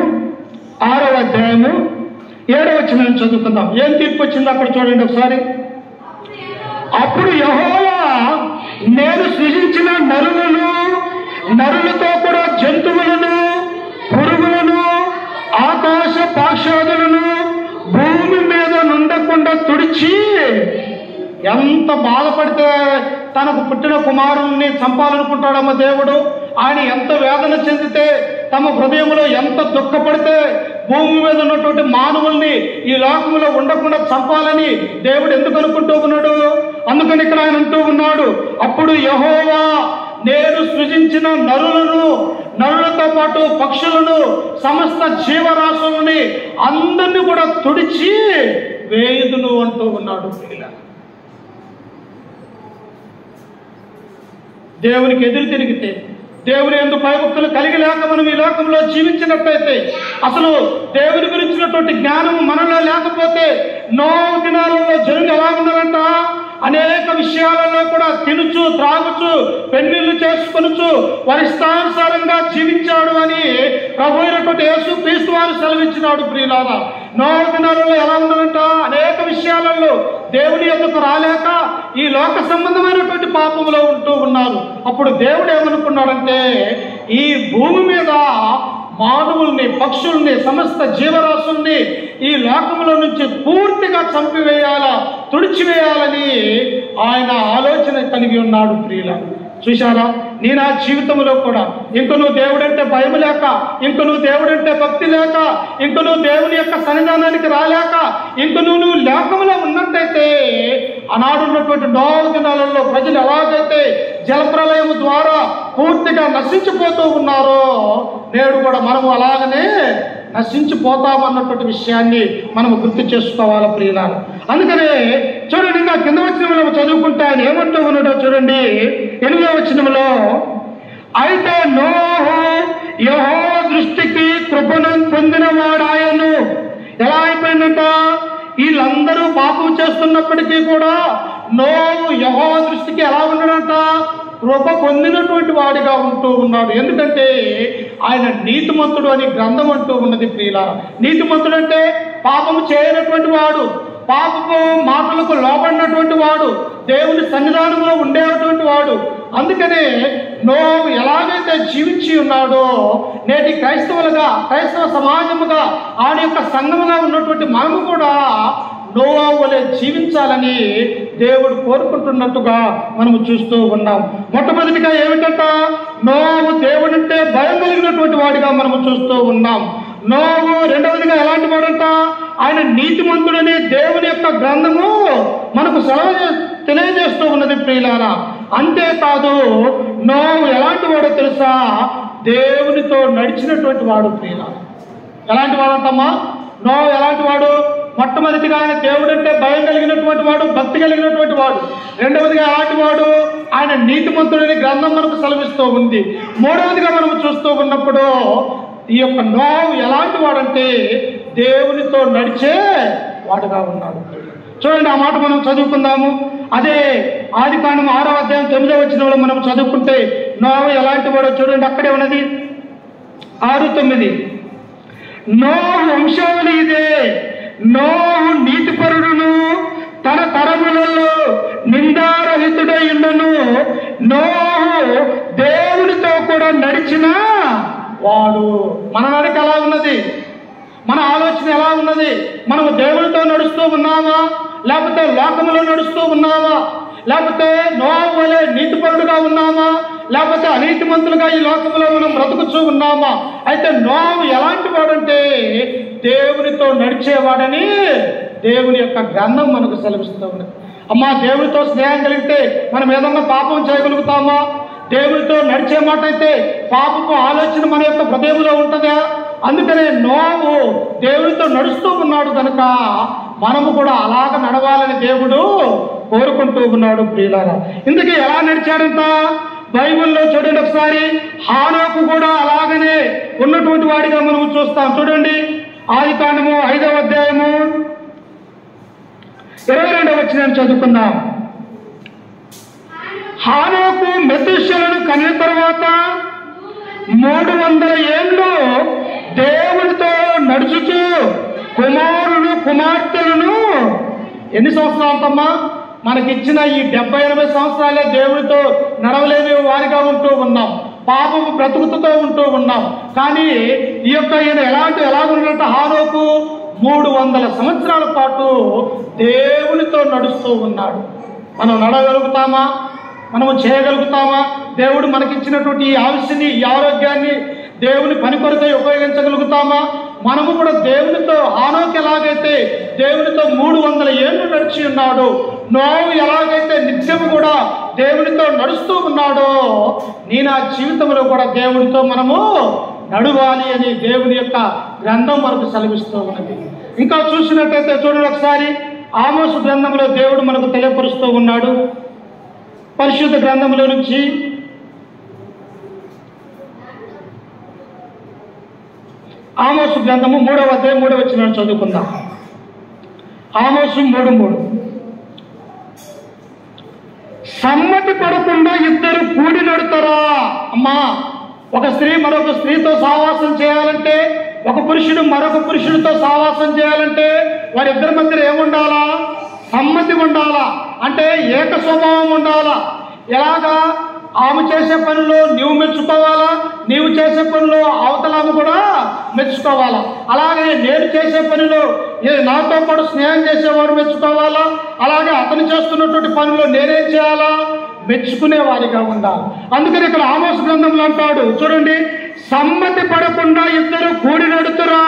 6వ అధ్యాయము 7వ వచనం చదువుకుందాం. ఏం తీర్పు వచ్చింది అక్కడ చూడండి ఒకసారి. అప్పుడు యెహోవా నేను సృజించిన నరులతో కూడా జంతువులను, పురుగులను, ఆకాశ పాక్షాదులను భూమి మీద నుండకుండా తుడిచి, ఎంత బాధపడితే తనకు పుట్టిన కుమారుల్ని చంపాలనుకుంటాడమ్మ దేవుడు. ఆయన ఎంత వేదన చెందితే, తమ హృదయంలో ఎంత దుఃఖపడితే భూమి మీద ఉన్నటువంటి మానవుల్ని ఈ లోకంలో ఉండకుండా చంపాలని దేవుడు ఎందుకు అనుకుంటూ ఉన్నాడు? అందుకని ఇక్కడ ఆయన అంటూ ఉన్నాడు, అప్పుడు యెహోవా నేను సృజించిన నరులతో పాటు పక్షులను సమస్త జీవరాశులని అందరినీ కూడా తుడిచి వేయుదును అంటూ ఉన్నాడు. దేవునికి ఎదురు తిరిగితే, దేవుని యందు భయభక్తులు కలిగి లేక మనం ఈ లోకంలో జీవించినట్లయితే, అసలు దేవుని గురించినటువంటి జ్ఞానం మనలో లేకపోతే, నోవహు దినాలలో జనులు ఎలా ఉన్నారంట, అనేక విషయాలలో కూడా తినుచు త్రాగుచు పెళ్లిళ్ళు చేసుకొనుచు వారి ఇష్టానుసారంగా జీవించాడు అని ప్రభు అయినటువంటి యేసు క్రీస్తు వారు సెలవిచ్చినాడు. ప్రియులారా, నోవహు దినాలలో ఎలా ఉన్నారంట, అనేక విషయాలలో దేవుని యొద్దకు రాలేక ఈ లోక సంబంధమైనటువంటి పాపములో ఉంటూ ఉన్నారు. అప్పుడు దేవుడు ఏమనుకున్నాడంటే, ఈ భూమి మీద మానవుల్ని, పక్షుల్ని, సమస్త జీవరాశుల్ని ఈ లోకములో నుంచి పూర్తిగా చంపివేయాలా, తుడిచివేయాలని ఆయన ఆలోచన కలిగి ఉన్నాడు. ప్రియుల చూశారా, నీ నా జీవితంలో కూడా ఇంక నువ్వు దేవుడంటే భయం లేక, ఇంక నువ్వు దేవుడంటే భక్తి లేక, ఇంక నువ్వు దేవుని యొక్క సన్నిధానానికి రాలేక, ఇంక నువ్వు లోకంలో ఉన్నట్టయితే, ఆనాడున్నటువంటి నోవహు దినాలలో ప్రజలు ఎలాగైతే జలప్రలయం ద్వారా పూర్తిగా నశించిపోతూ ఉన్నారో, నేడు కూడా మనము అలాగనే నశించిపోతామన్నటువంటి విషయాన్ని మనము గుర్తు చేసుకోవాలి ప్రియులారా. అందుకనే చూడండి, ఇంకా కింద వచనంలో చదువుకుంటే ఆయన ఏమంటూ ఉన్నాడో చూడండి. 8వ వచనంలో, అయితే నోవహు యెహోవా దృష్టికి కృపను పొందినవాడాయను. ఎలా అయిపోయిందంట, వీళ్ళందరూ పాపం చేస్తున్నప్పటికీ కూడా నోవహు యెహోవా దృష్టికి ఎలా ఉన్నాడంట, కృప పొందినటువంటి వాడిగా ఉంటూ ఉన్నాడు. ఎందుకంటే ఆయన నీతిమంతుడు అని గ్రంథం అంటూ ఉన్నది. ప్రియులారా, నీతిమంతుడు అంటే పాపము చేయనటువంటి వాడు, పాపపు మాటలకు లోబడినటువంటి వాడు, దేవుని సన్నిధానంలో ఉండేటువంటి వాడు. అందుకనే నోవహు ఎలాగైతే జీవించి ఉన్నాడో, నేటి క్రైస్తవ సమాజముగా ఆయన యొక్క సంఘముగా ఉన్నటువంటి మనము కూడా నోవహు వలె జీవించాలని దేవుడు కోరుకుంటున్నట్టుగా మనము చూస్తూ ఉన్నాం. మొట్టమొదటిగా ఏమిటంట, నోవహు దేవుడంటే భయం కలిగినటువంటి వాడిగా మనము చూస్తూ ఉన్నాం. నోవహు రెండవదిగా ఎలాంటి వాడంట, ఆయన నీతిమంతుడని దేవుని యొక్క గ్రంథము మనకు తెలియజేస్తూ ఉన్నది. ప్రియులారా, అంతేకాదు నోవహు ఎలాంటి వాడో తెలుసా, దేవునితో నడిచినటువంటి వాడు. ప్రియులారా, ఎలాంటి వాడంటమ్మా నోవహు? ఎలాంటి వాడు? మొట్టమొదటిగా ఆయన దేవుడంటే భయం కలిగినటువంటి వాడు, భక్తి కలిగినటువంటి వాడు. రెండవదిగా ఎలాంటి వాడు, ఆయన నీతిమంతుడని గ్రంథం మనకు సెలవిస్తూ ఉంది. మూడవదిగా మనము చూస్తూ ఉన్నప్పుడు ఈ యొక్క నోవహు ఎలాంటి వాడంటే దేవునితో నడిచే వాడుగా ఉన్నాడు. చూడండి, ఆ మాట మనం చదువుకుందాము. అదే ఆదికాండం 6వ అధ్యాయం 9వ వచనంలో మనం చదువుకుంటే నోవహు ఎలాంటి వాడో చూడండి, అక్కడే ఉన్నది 6:9. నోవహు వంశావళి ఇదే, నోవహు నీతిపరుడును తన తరములలో నిందారహితుడై ఉండను. నోవహు దేవునితో కూడా నడిచిన వాడు. మన నడక ఎలా ఉన్నది? మన ఆలోచన ఎలా ఉన్నది? మనము దేవునితో నడుస్తూ ఉన్నామా, లేకపోతే లోకములో నడుస్తూ ఉన్నామా, లేకపోతే నోవహు వలె నీతిపరుడుగా ఉన్నామా, లేకపోతే అనీతిమంతులుగా ఈ లోకంలో మనం బ్రతుకుతూ ఉన్నామా? అయితే నోవహు ఎలాంటి వాడంటే దేవునితో నడిచేవాడని దేవుని యొక్క గ్రంథం మనకు సెలవిస్తూ ఉన్నది. అమ్మా, దేవునితో స్నేహం కలిగితే మనం ఏదన్నా పాపం చేయగలుగుతామా? దేవునితో నడిచే మాట అయితే పాపపు ఆలోచన మన యొక్క హృదయంలో ఉంటుందా? అందుకనే నోవహు దేవునితో నడుస్తూ ఉన్నాడు కనుక మనము కూడా అలాగ నడవాలని దేవుడు కోరుకుంటూ ఉన్నాడు. ప్రియులారా, ఇందుకే ఎలా నడిచాడంట? బైబిల్లో చూడండి ఒకసారి, హానోకు కూడా అలాగనే ఉన్నటువంటి వాడిగా మనము చూస్తాం. చూడండి, ఆదికాండము 5వ అధ్యాయము 22వ వచనం చదువుకుందాం. హానోకు మెతూషెలను కనిన తర్వాత 300 ఏళ్ళు దేవునితో నడుచుతూ కుమారులు కుమార్తెలను, ఎన్ని సంవత్సరాలు అంటమ్మా? మనకిచ్చిన ఈ 70-80 సంవత్సరాలే దేవునితో నడవలేని వారిగా ఉంటూ ఉన్నాం, పాపము బ్రతుకుతూ ఉంటూ ఉన్నాం. కానీ ఈ యొక్క ఈయన ఎలాగున్నట్టు హానోకు 300 సంవత్సరాల పాటు దేవునితో నడుస్తూ ఉన్నాడు. మనం నడవగలుగుతామా? మనము చేయగలుగుతామా? దేవుడు మనకిచ్చినటువంటి ఈ ఆయుష్ని, ఈ ఆరోగ్యాన్ని దేవుని పని కొరకై ఉపయోగించగలుగుతామా? మనము కూడా దేవునితో హానోకు ఎలాగైతే దేవునితో 300 ఏళ్ళు నడిచి ఉన్నాడు, నోవు ఎలాగైతే నిత్యము కూడా దేవునితో నడుస్తూ ఉన్నాడో నీ నా జీవితంలో కూడా దేవునితో మనము నడవాలి అని దేవుని యొక్క గ్రంథం మనకు సెలవిస్తూ ఉన్నది. ఇంకా చూసినట్టయితే చూడండి ఒకసారి ఆమోసు గ్రంథంలో దేవుడు మనకు తెలియపరుస్తూ ఉన్నాడు. పరిశుద్ధ గ్రంథంలో నుంచి ఆమోసు గ్రంథము 3వ అధ్యాయం 3వ వచనం చదువుకుందాం. ఆమోసు 3:3 సమ్మతి పడకుండా ఇద్దరు కూడి నడుతారా? అమ్మా, ఒక స్త్రీ మరొక స్త్రీతో సావాసం చేయాలంటే, ఒక పురుషుడు మరొక పురుషుడితో సావాసం చేయాలంటే వారిద్దరి మధ్య ఏముండాలా? సమ్మతి ఉండాలా. అంటే ఏక స్వభావం ఉండాలా. ఎలాగా? ఆమె చేసే పనిలో నీవు మెచ్చుకోవాలా, నీవు చేసే పనిలో అవతలాము కూడా మెచ్చుకోవాలా. అలాగే నేను చేసే పనిలో నాతో పాటు స్నేహం చేసేవాడు మెచ్చుకోవాలా, అలాగే అతను చేస్తున్నటువంటి పనిలో నేనేం చేయాలా? మెచ్చుకునేవారిగా ఉండాలి. అందుకని ఇక్కడ ఆమోసు గ్రంథంలో అంటాడు చూడండి, సమ్మతి పడకుండా ఇద్దరు కూడి నడుతురా,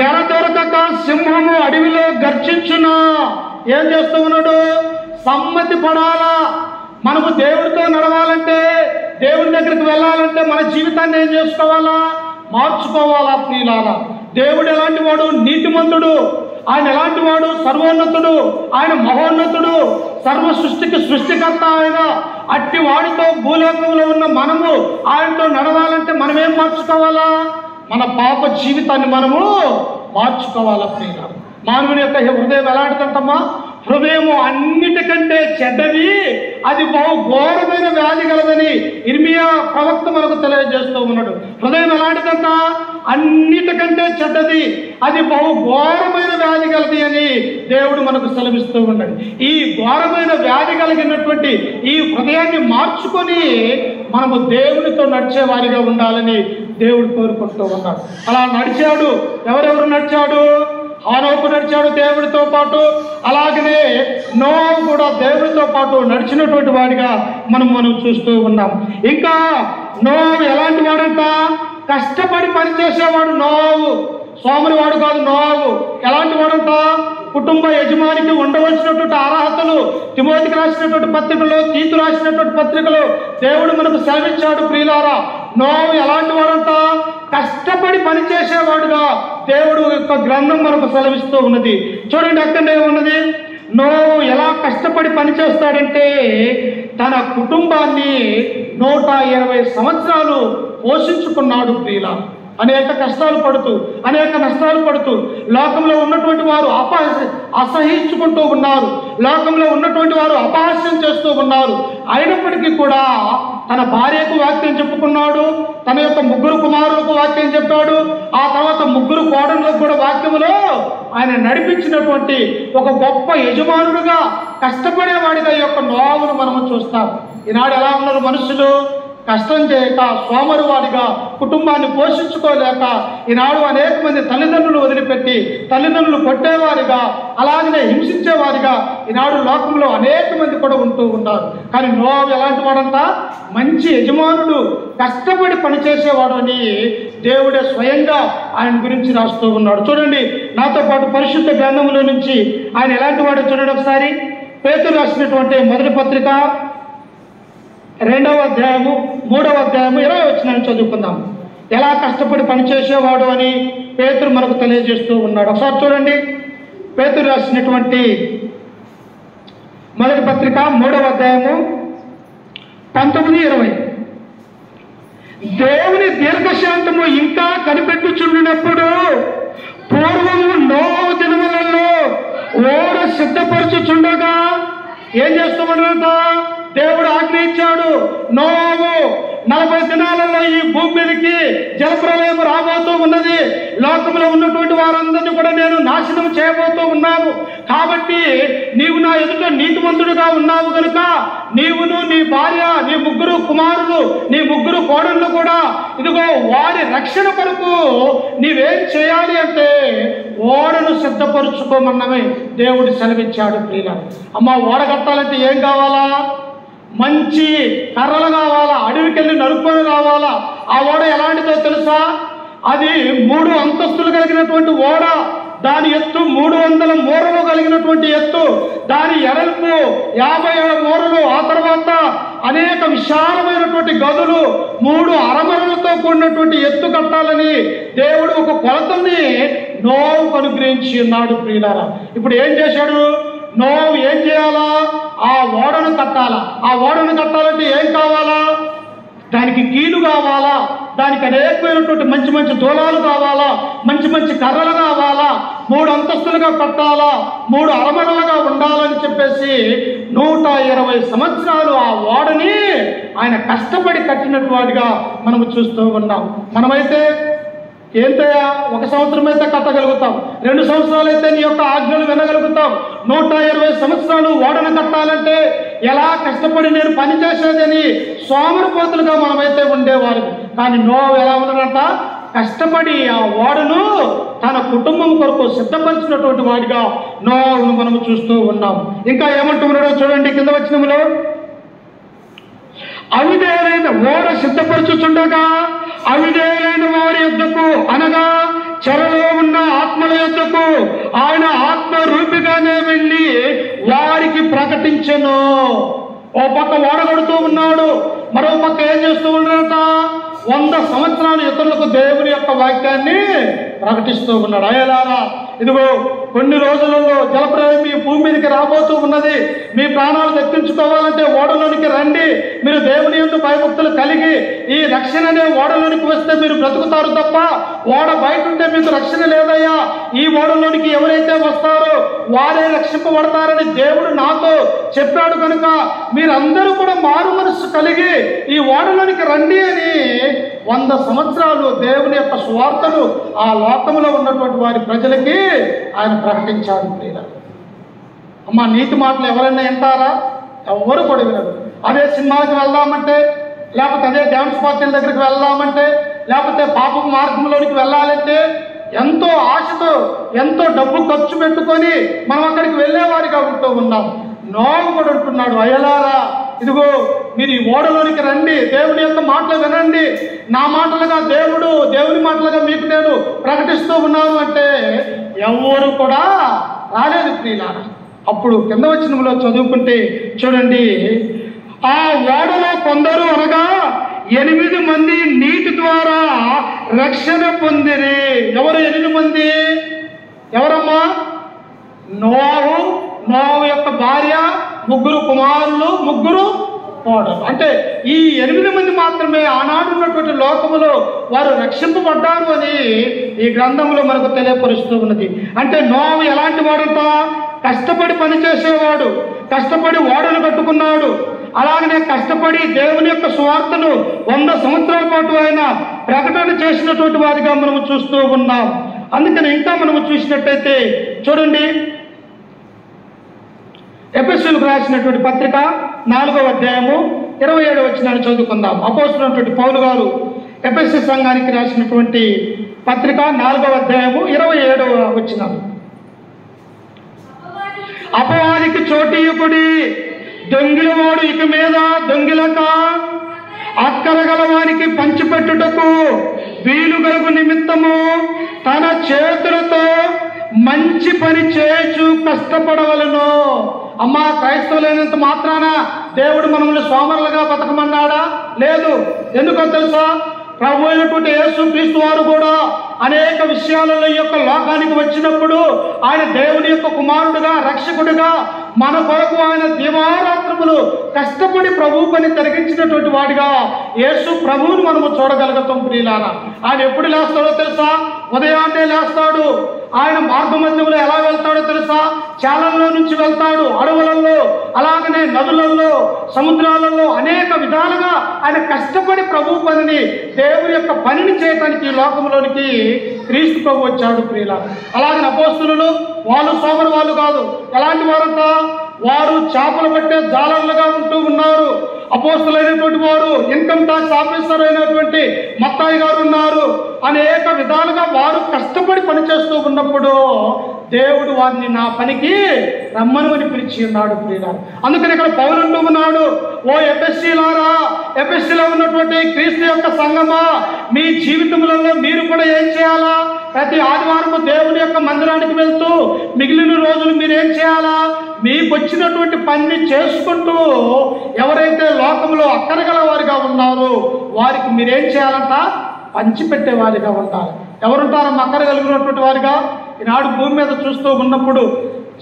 ఎర దొరకక సింహము అడవిలో గర్జించునా. ఏం చేస్తూ ఉన్నాడు? సమ్మతి పడాలా. మనకు దేవుడితో నడవాలంటే, దేవుడి దగ్గరికి వెళ్ళాలంటే మన జీవితాన్ని ఏం చేసుకోవాలా? మార్చుకోవాలా ప్రియులారా. దేవుడు ఎలాంటి వాడు? నీతిమంతుడు. ఆయన ఎలాంటి వాడు? సర్వోన్నతుడు. ఆయన మహోన్నతుడు, సర్వ సృష్టికి సృష్టికర్త ఆయన. అట్టి వాడితో భూలోకంలో ఉన్న మనము ఆయనతో నడవాలంటే మనమేం మార్చుకోవాలా? మన పాప జీవితాన్ని మనము మార్చుకోవాలా ప్రియులారా. మానవుని యొక్క హృదయం ఎలాంటిదంటమ్మా? హృదయము అన్నిటికంటే చెడ్డది, అది బహు ఘోరమైన వ్యాధి కలదని ఇర్మియా ప్రవక్త మనకు తెలియజేస్తూ ఉన్నాడు. హృదయం ఎలాంటిదంట? అన్నిటికంటే చెడ్డది, అది బహు ఘోరమైన వ్యాధి కలది అని దేవుడు మనకు సెలవిస్తూ ఉన్నాడు. ఈ ఘోరమైన వ్యాధి కలిగినటువంటి ఈ హృదయాన్ని మార్చుకొని మనము దేవునితో నడిచేవారిగా ఉండాలని దేవుడు కోరుకుంటూ ఉన్నాడు. అలా నడిచాడు. ఎవరెవరు నడిచాడు? హానోకు నడిచాడు దేవుడితో పాటు. అలాగనే నోవాహు కూడా దేవుడితో పాటు నడిచినటువంటి వాడిగా మనం చూస్తూ ఉన్నాం. ఇంకా నోవాహు ఎలాంటి వాడంట? కష్టపడి పనిచేసేవాడు నోవాహు. సోమరి వాడు కాదు నోవాహు. ఎలాంటి వాడంట? కుటుంబ యజమానికి ఉండవలసినటువంటి అర్హతలు తిమోతికి రాసినటువంటి పత్రికలో, తీతు రాసినటువంటి పత్రికలో దేవుడు మనకు సెలవిచ్చాడు ప్రియులారా. నోవాహు ఎలాంటి వాడంట? కష్టపడి పనిచేసేవాడుగా దేవుడు యొక్క గ్రంథం మనకు సెలవిస్తూ ఉన్నది. చూడండి అక్కడే ఉన్నది. నోవాహు ఎలా కష్టపడి పనిచేస్తాడంటే తన కుటుంబాన్ని 120 సంవత్సరాలు పోషించుకున్నాడు ప్రియులా. అనేక కష్టాలు పడుతూ లోకంలో ఉన్నటువంటి వారు అసహించుకుంటూ ఉన్నారు. లోకంలో ఉన్నటువంటి వారు అపహాస్యం చేస్తూ ఉన్నారు. అయినప్పటికీ కూడా తన భార్యకు వాక్యం చెప్పుకున్నాడు. తన యొక్క 3 కుమారులకు వాక్యం చెప్పాడు. ఆ తర్వాత 3 కోడళ్ళకు కూడా వాక్యములో ఆయన నడిపించినటువంటి ఒక గొప్ప యజమానుడుగా, కష్టపడేవాడిగా ఈ యొక్క నోవాహును మనము చూస్తాం. ఈనాడు ఎలా ఉన్నారు మనుషులు? కష్టం చేయక, సోమరివాడిగా, కుటుంబాన్ని పోషించుకోలేక ఈనాడు అనేక మంది తల్లిదండ్రులు వదిలిపెట్టి తల్లిదండ్రులు కొట్టేవారిగా, అలాగనే హింసించేవారిగా ఈనాడు లోకంలో అనేక మంది కూడా ఉంటూ ఉన్నారు. కానీ నోవాహు ఎలాంటి వాడంతా? మంచి యజమానుడు, కష్టపడి పనిచేసేవాడు అని దేవుడే స్వయంగా ఆయన గురించి రాస్తూ ఉన్నాడు. చూడండి నాతో పాటు పరిశుద్ధ గ్రంథంలో నుంచి ఆయన ఎలాంటి వాడో చూడండి ఒకసారి. పేతురు రాసినటువంటి మొదటి పత్రిక 2వ అధ్యాయము 3వ అధ్యాయము 20వ వచనాన్ని చదువుకుందాం. ఎలా కష్టపడి పనిచేసేవాడు అని పేతురు మనకు తెలియజేస్తూ ఉన్నాడు. ఒకసారి చూడండి. పేతురు రాసినటువంటి మొదటి పత్రిక 3వ అధ్యాయము 19-20. దేవుని దీర్ఘశాంతము ఇంకా కనిపెట్టుచున్నప్పుడు పూర్వము నోవాహు దినములలో ఓడ సిద్ధపరచుచుండగా ఏం చేస్తామన్నట? దేవుడు ఆజ్ఞ ఇచ్చాడు. నోవాహు 40 దినాలలో ఈ భూమి మీదకి జలప్రలయం రాబోతూ ఉన్నది. లోకంలో ఉన్నటువంటి వారందరినీ కూడా నేను నాశనం చేయబోతూ ఉన్నాను. కాబట్టి నీవు నా ఎదుట నీతిమంతుడుగా ఉన్నావు కనుక నీవును, నీ భార్య, నీ 3 కుమారులు, నీ 3 కోడళ్ళు కూడా ఇదిగో వారి రక్షణ కొరకు నీవేం చేయాలి అంటే ఓడను సిద్ధపరుచుకోమన్నమే దేవుడు సెలవిచ్చాడు ప్రియులారా. అమ్మ, ఓడ కట్టాలంటే ఏం కావాలా? మంచి కర్రలు కావాలా, అడవికి వెళ్ళి నరుక్కొని రావాలా. ఆ ఓడ ఎలాంటిదో తెలుసా? అది 3 అంతస్తులు కలిగినటువంటి ఓడ. దాని ఎత్తు 300 మూరలు కలిగినటువంటి ఎత్తు, దాని ఎడల్పు 50 మూరలు. ఆ తర్వాత అనేక విశాలమైనటువంటి గదులు, 3 అరమరలతో కూడినటువంటి ఎత్తు కట్టాలని దేవుడు ఒక కొలతని నోవాహుకు అనుగ్రహించి ఉన్నాడు ప్రియులారా. ఇప్పుడు ఏం చేశాడు నోవాహు? ఏం చేయాలా? ఆ ఓడను కట్టాలా. ఆ ఓడను కట్టాలంటే ఏం కావాలా? దానికి కీలు కావాలా, దానికి అనేకమైనటువంటి మంచి మంచి దూలాలు కావాలా, మంచి మంచి కర్రలు కావాలా, 3 అంతస్తులుగా కట్టాలా, 3 అరమరలుగా ఉండాలని చెప్పేసి 120 సంవత్సరాలు ఆ ఓడని ఆయన కష్టపడి కట్టినటువంటిగా మనము చూస్తూ ఉన్నాం. మనమైతే ఏంటయ్యా, 1 సంవత్సరం అయితే కట్టగలుగుతాం, 2 సంవత్సరాలు అయితే నీ యొక్క ఆజ్ఞలు వినగలుగుతాం. 120 సంవత్సరాలు ఓడను కట్టాలంటే ఎలా కష్టపడి నేను పని చేసేదని సోమరిపోతులుగా మనమైతే ఉండేవారు. కానీ నోవాహు ఎలా ఉన్నాడంట? కష్టపడి ఆ ఓడను తన కుటుంబం కొరకు సిద్ధపరిచినటువంటి వాడిగా నోవాహును మనము చూస్తూ ఉన్నాం. ఇంకా ఏమంటున్నాడో చూడండి కింద వచనములో, అవిధేయులైన ఓడ సిద్ధపరచుచుండగా అవిధేయులైన వారి యొద్దకు, అనగా చెరలో ఉన్న ఆత్మల యొద్దకు ఆయన ఆత్మ రూపిగానే వెళ్ళి వారికి ప్రకటించెను. ఓ పక్క ఓడ కడుతూ ఉన్నాడు, మరో పక్క ఏం చేస్తూ ఉన్నాడట? 100 సంవత్సరాలు ఇతరులకు దేవుని యొక్క వాక్యాన్ని ప్రకటిస్తూ ఉన్నాడు. అయ్యలారా, ఇదిగో కొన్ని రోజులలో జలప్రలయం మీ భూమి మీదకి రాబోతూ ఉన్నది. మీ ప్రాణాలు దక్కించుకోవాలంటే ఓడలోనికి రండి. మీరు దేవుని యందు భయభక్తులు కలిగి ఈ రక్షణ అనే ఓడలోనికి వస్తే మీరు బ్రతుకుతారు తప్ప ఓడ బయట ఉంటే మీకు రక్షణ లేదయ్యా. ఈ ఓడలోనికి ఎవరైతే వస్తారో వారే రక్షింపబడతారని దేవుడు నాతో చెప్పాడు కనుక మీరందరూ కూడా మారు మనస్సు కలిగి ఈ ఓడలోనికి రండి అని 100 సంవత్సరాలు దేవుని యొక్క సువార్తను ఆ లోకంలో ఉన్నటువంటి వారి ప్రజలకి ఆయన ప్రకటించాడు. అమ్మ, నీతి మాటలు ఎవరైనా వింటారా? ఎవరు కూడా వినరు. అదే సినిమాలకు వెళ్దామంటే, లేకపోతే అదే డ్యాన్స్ పార్టీల దగ్గరికి వెళ్దామంటే, లేకపోతే పాపపు మార్గంలోనికి వెళ్ళాలంటే ఎంతో ఆశతో ఎంతో డబ్బు ఖర్చు పెట్టుకొని మనం అక్కడికి వెళ్ళేవారిగా ఉంటూ ఉన్నాం. నోవాహు కూడా అంటున్నాడు, అయ్యలారా, ఇదిగో మీరు ఈ ఓడలోనికి రండి, దేవుని యొక్క మాటలు వినండి, నా మాటలుగా దేవుని మాటలుగా మీకు నేను ప్రకటిస్తూ ఉన్నాను అంటే ఎవరు కూడా రాలేదు ప్రియులారా. అప్పుడు కింద వచనంలో చదువుకుంటే చూడండి, ఆ ఓడలో కొందరు, అనగా 8 మంది నీటి ద్వారా రక్షణ పొందిరి. ఎవరు 8 మంది? ఎవరమ్మా? నోవాహు యొక్క భార్య, 3 కుమారులు, 3 కోడలు. అంటే ఈ 8 మంది మాత్రమే ఆనాడు ఉన్నటువంటి లోకములో వారు రక్షింపబడ్డారు అని ఈ గ్రంథంలో మనకు తెలియపరుస్తూ ఉన్నది. అంటే నోవాహు ఎలాంటి వాడంట? కష్టపడి పనిచేసేవాడు, కష్టపడి ఓడలు కట్టుకున్నాడు. అలాగనే కష్టపడి దేవుని యొక్క సువార్తను 100 సంవత్సరాల పాటు ఆయన ప్రకటన చేసినటువంటి వారిగా మనము చూస్తూ ఉన్నాం. అందుకని ఇంకా మనము చూసినట్టయితే చూడండి, ఎఫెసీయులకు రాసినటువంటి పత్రిక 4వ అధ్యాయము 27వ వచనాన్ని చదువుకుందాం. అపోస్తలుడైనటువంటి పౌలు గారు ఎఫెసీ సంఘానికి రాసినటువంటి పత్రిక 4వ అధ్యాయము 27వ వచనం. అపవాదికి చోటీయుకుడి, దొంగిలవాడు ఇక మీద దొంగిలక అక్కరగల వారికి పంచిపెట్టుటకు వీలు కలుగు నిమిత్తము తన చేతులతో మంచి పని చేయుచు కష్టపడవలను. అమ్మా, క్రైస్తవులైనంత మాత్రాన దేవుడు మనల్ని సోమరులుగా బతకమన్నాడా? లేదు. ఎందుకో తెలుసా? ప్రభు అయినటువంటి యేసు క్రీస్తు వారు కూడా అనేక విషయాలలో ఈ యొక్క లోకానికి వచ్చినప్పుడు ఆయన దేవుని యొక్క కుమారుడుగా, రక్షకుడిగా మన కొరకు ఆయన దివారాత్రములు కష్టపడి ప్రభు పని జరిగించినటువంటి వాడిగా యేసు ప్రభువుని మనము చూడగలుగుతాం ప్రియులారా. ఆయన ఎప్పుడు లేస్తాడో తెలుసా? ఉదయాన్నే లేస్తాడు. ఆయన మార్గమధ్యంలో ఎలా వెళ్తాడో తెలుసా? చాలల్లో నుంచి వెళ్తాడు, అడవులలో, అలాగనే నదులలో, సముద్రాలలో అనేక విధాలుగా ఆయన కష్టపడి ప్రభు పనిని, దేవుని యొక్క పనిని చేయడానికి ఈ లోకంలోనికి క్రీస్తు ప్రభు వచ్చాడు ప్రియులారా. అలాగే అపోస్తలులు వాళ్ళు సోమరు వాళ్ళు కాదు. ఎలాంటి వారంతా? వారు చేపలు పట్టే జాలర్లుగా ఉంటూ ఉన్నారు. అపోస్తలులైనటువంటి వారు ఇన్కమ్ ట్యాక్స్ ఆఫీసర్ అయినటువంటి మత్తాయి గారు ఉన్నారు. అనేక విధాలుగా వారు కష్టపడి పనిచేస్తూ ఉన్నప్పుడు దేవుడు వారిని నా పనికి రమ్మని పిలిచి ఉన్నాడు ప్రియులారా. అందుకని ఇక్కడ పౌలు అంటూ ఉన్నాడు, ఓ ఎఫెసీలారా, ఎఫెసీలో ఉన్నటువంటి క్రీస్తు యొక్క సంఘమా, మీ జీవితములలో మీరు కూడా ఏం చేయాలా? ప్రతి ఆదివారం దేవుని యొక్క మందిరానికి వెళ్తూ మిగిలిన రోజులు మీరు ఏం చేయాలా? మీకు వచ్చినటువంటి పని చేసుకుంటూ ఎవరైతే లోకంలో అక్కరగల వారిగా ఉన్నారో వారికి మీరేం చేయాలంట? పంచిపెట్టే వారిగా ఉంటారు. ఎవరుంటారో అక్కర కలిగినటువంటి వారిగా? ఈనాడు భూమి మీద చూస్తూ ఉన్నప్పుడు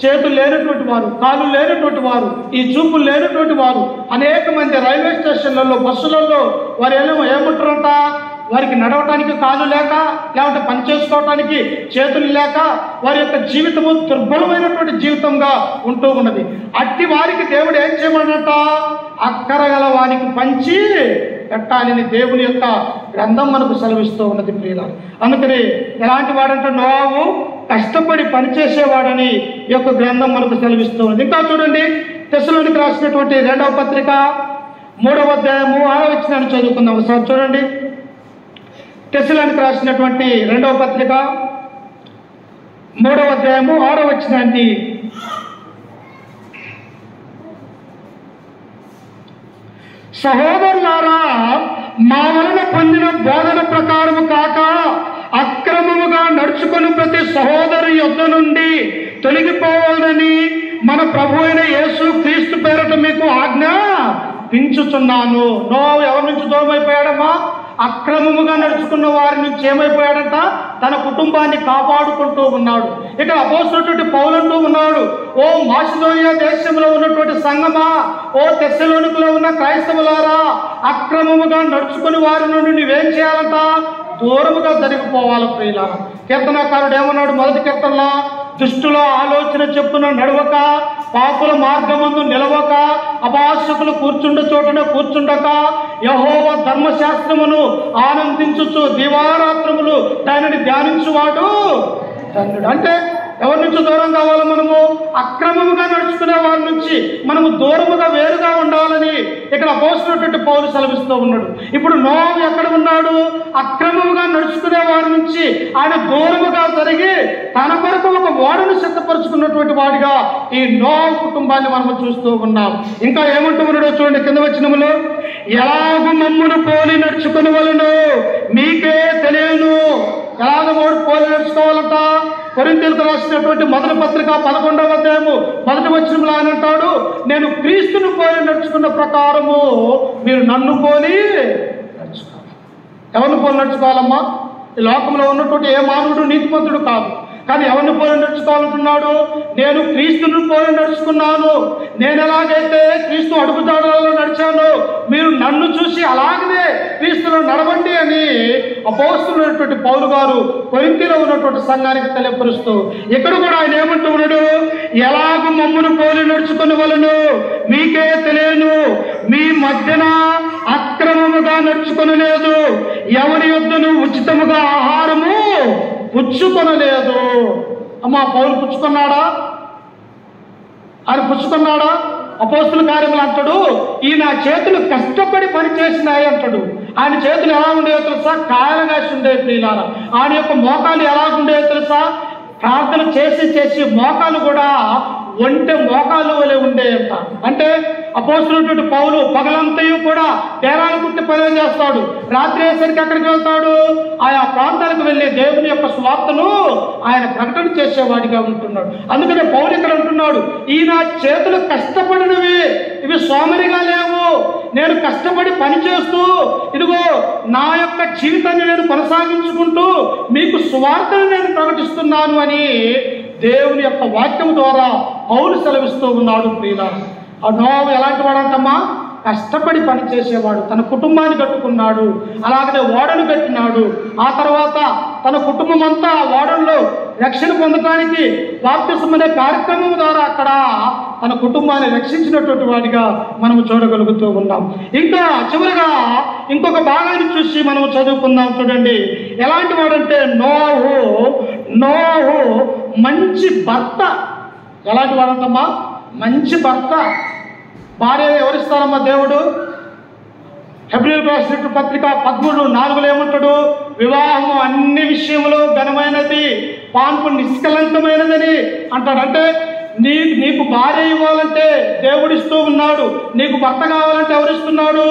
చేతులు లేనటువంటి వారు, కాళ్ళు లేనటువంటి వారు, ఈ చూపులు లేనటువంటి వారు అనేక మంది రైల్వే స్టేషన్లలో, బస్సులలో వారు ఏమంటారంట? వారికి నడవటానికి కాళ్ళు లేక, లేకపోతే పని చేసుకోవటానికి చేతులు లేక వారి యొక్క జీవితము దుర్బలమైనటువంటి జీవితంగా ఉంటూ ఉన్నది. అట్టి వారికి దేవుడు ఏం చేయమన్నట? అక్కరగల వారికి పంచి పెట్టాలని దేవుని యొక్క గ్రంథం మనకు సెలవిస్తూ ఉన్నది ప్రియులారా. అందుకని ఎలాంటి వాడంటే నోవాహు కష్టపడి పనిచేసేవాడని ఈ యొక్క గ్రంథం మనకు సెలవిస్తూ ఉన్నది. ఇంకా చూడండి, తెస్సలోనికి రాసినటువంటి 2వ పత్రిక 3వ అధ్యాయము 6వ వచనాన్ని చదువుకుందాం ఒకసారి చూడండి. తెస్సలోనికి రాసినటువంటి 2వ పత్రిక 3వ అధ్యాయము 6వ వచనాన్ని, సహోదరులారా, మా వలన పొందిన బోధన ప్రకారము కాక అక్రమముగా నడుచుకుని ప్రతి సహోదరు యొద్ద నుండి తొలగిపోవాలని మన ప్రభు అయిన యేసు క్రీస్తు పేరట మీకు ఆజ్ఞాపించుచున్నాను. నోవాహు ఎవరి నుంచి దూరం అయిపోయాడమ్మా? అక్రమముగా నడుచుకున్న వారి నుంచి ఏమైపోయాడంట? తన కుటుంబాన్ని కాపాడుకుంటూ ఉన్నాడు. ఇక అపోస్తలుడైనటువంటి పౌలు అంటూ ఉన్నాడు, ఓ మాసిదోనియా దేశంలో ఉన్నటువంటి సంఘమా, ఓ తెస్సలోనికలో ఉన్న క్రైస్తవులారా, అక్రమముగా నడుచుకుని వారి నుండి నువ్వేం చేయాలంట? దూరముగా జరిగిపోవాలి ప్రియులారా. కీర్తనకారుడు ఏమన్నాడు మొదటి కీర్తనలో? దుష్టుల ఆలోచన చెప్పున నడవక, పాపుల మార్గమందు నిలవక, అపాసకులు కూర్చుండ చోటున కూర్చుండక, యెహోవా ధర్మశాస్త్రమును ఆనందించుచు దివారాత్రములు దానిని ధ్యానించువాడు ధన్యుడు. అంటే ఎవరి నుంచి దూరం కావాలి? మనము అక్రమముగా నడుచుకునే వారి నుంచి మనము దూరముగా వేరుగా ఉండాలని ఇక్కడ అపోస్తలుడైనటువంటి పౌలు సెలవిస్తూ ఉన్నాడు. ఇప్పుడు నోవాహు ఎక్కడ ఉన్నాడు? అక్రమముగా నడుచుకునే వారి నుంచి ఆయన దూరముగా జరిగి తన కొరకు ఒక ఓడను సిద్ధపరుచుకున్నటువంటి వాడిగా ఈ నోవాహు కుటుంబాన్ని మనము చూస్తూ ఉన్నాం. ఇంకా ఏమంటూ ఉన్నాడో చూడండి కింద వచనములో, ఎలాగూ మమ్మును పోలి నడుచుకుని వలెను మీకే తెలియను. ఎలాగ పోలి నడుచుకోవాలంట? కొరింథీయులకు రాసినటువంటి మొదటి పత్రిక 11వ అధ్యాయము 1వ వచనంలో ఆయన అంటాడు, నేను క్రీస్తును పోలి నడుచుకున్న ప్రకారము మీరు నన్ను పోలి నడుచుకోవాలి. ఎవరిని పోలి నడుచుకోవాలమ్మా? ఈ లోకంలో ఉన్నటువంటి ఏ మానవుడు నీతిమంతుడు కాదు. కానీ ఎవరిని పోలి నడుచుకోవాలంటున్నాడు? నేను క్రీస్తును పోలి నడుచుకున్నాను. నేను ఎలాగైతే క్రీస్తు అడుగుజాడలలో నడిచానో మీరు నన్ను చూసి అలాగనే క్రీస్తులో నడవండి అని అపోస్తలుడైనటువంటి పౌలు గారు కొరింథీలో ఉన్నటువంటి సంఘానికి తెలియపరుస్తూ ఇక్కడ కూడా ఆయన ఏమంటూ ఉన్నాడు? ఎలాగూ మమ్మును పోలి నడుచుకుని వలెను మీకే తెలియను. మీ మధ్యన అక్రమముగా నడుచుకొనలేదు, ఎవరి యొద్దను ఉచితముగా ఆహారము పుచ్చుకొనలేదు. అమ్మా, పౌలు పుచ్చుకున్నాడా? ఆయన పుచ్చుకున్నాడా? అపోస్తుల కార్యములు అంటాడు, ఈ నా చేతులు కష్టపడి పనిచేసినాయి అంటాడు. ఆయన చేతులు ఎలా ఉండేవో తెలుసా? కాయలుగా ఉండేవి ప్రియులారా. ఆయన యొక్క మోకాలు ఎలా ఉండేవో తెలుసా? ప్రార్థన చేసి చేసి మోకాలు కూడా ఒంటె మోకాలు వలె ఉండేయంట. అంటే అపోస్తలుడైనటువంటి పౌలు పగలంతయు కూడా తేరాలు కుట్టి పని చేస్తాడు. రాత్రి అయ్యేసరికి ఎక్కడికి వెళ్తాడు? ఆయా ప్రాంతాలకు వెళ్ళి దేవుని యొక్క స్వార్థను ఆయన ప్రకటన చేసేవాడిగా ఉంటున్నాడు. అందుకనే పౌలు ఇక్కడ అంటున్నాడు, ఈ నా చేతులు కష్టపడినవి, ఇవి సోమరిగా లేవు. నేను కష్టపడి పని చేస్తూ ఇదిగో నా యొక్క జీవితాన్ని నేను కొనసాగించుకుంటూ మీకు సువార్తను నేను ప్రకటిస్తున్నాను అని దేవుని యొక్క వాక్యం ద్వారా పౌలు సెలవిస్తూ ఉన్నాడు ప్రియులారా. ఆ నోవాహు ఎలాంటి వాడంటమ్మా? కష్టపడి పనిచేసేవాడు. తన కుటుంబాన్ని కట్టుకున్నాడు, అలాగనే ఓడను కట్టినాడు. ఆ తర్వాత తన కుటుంబం అంతా ఓడల్లో రక్షణ పొందడానికి బాప్తిసం అనే కార్యక్రమం ద్వారా అక్కడ తన కుటుంబాన్ని రక్షించినటువంటి వాడిగా మనము చూడగలుగుతూ ఉన్నాం. ఇంకా చివరిగా ఇంకొక భాగాన్ని చూసి మనము చదువుకుందాం. చూడండి, ఎలాంటి వాడంటే నోవాహు మంచి భర్త. ఎలాంటి వాడంటమ్మా? మంచి భర్త. భార్య ఎవరిస్తారమ్మా దేవుడు? హెబ్రీయులకు రాసినటువంటి పత్రిక 13:4 ఏమంటాడు? వివాహము అన్ని విషయములో ఘనమైనది, పాన్పు నిష్కలంకమైనదని అంటాడు. అంటే నీకు భార్య ఇవ్వాలంటే దేవుడిస్తూ ఉన్నాడు, నీకు భర్త కావాలంటే ఎవరిస్తున్నాడు?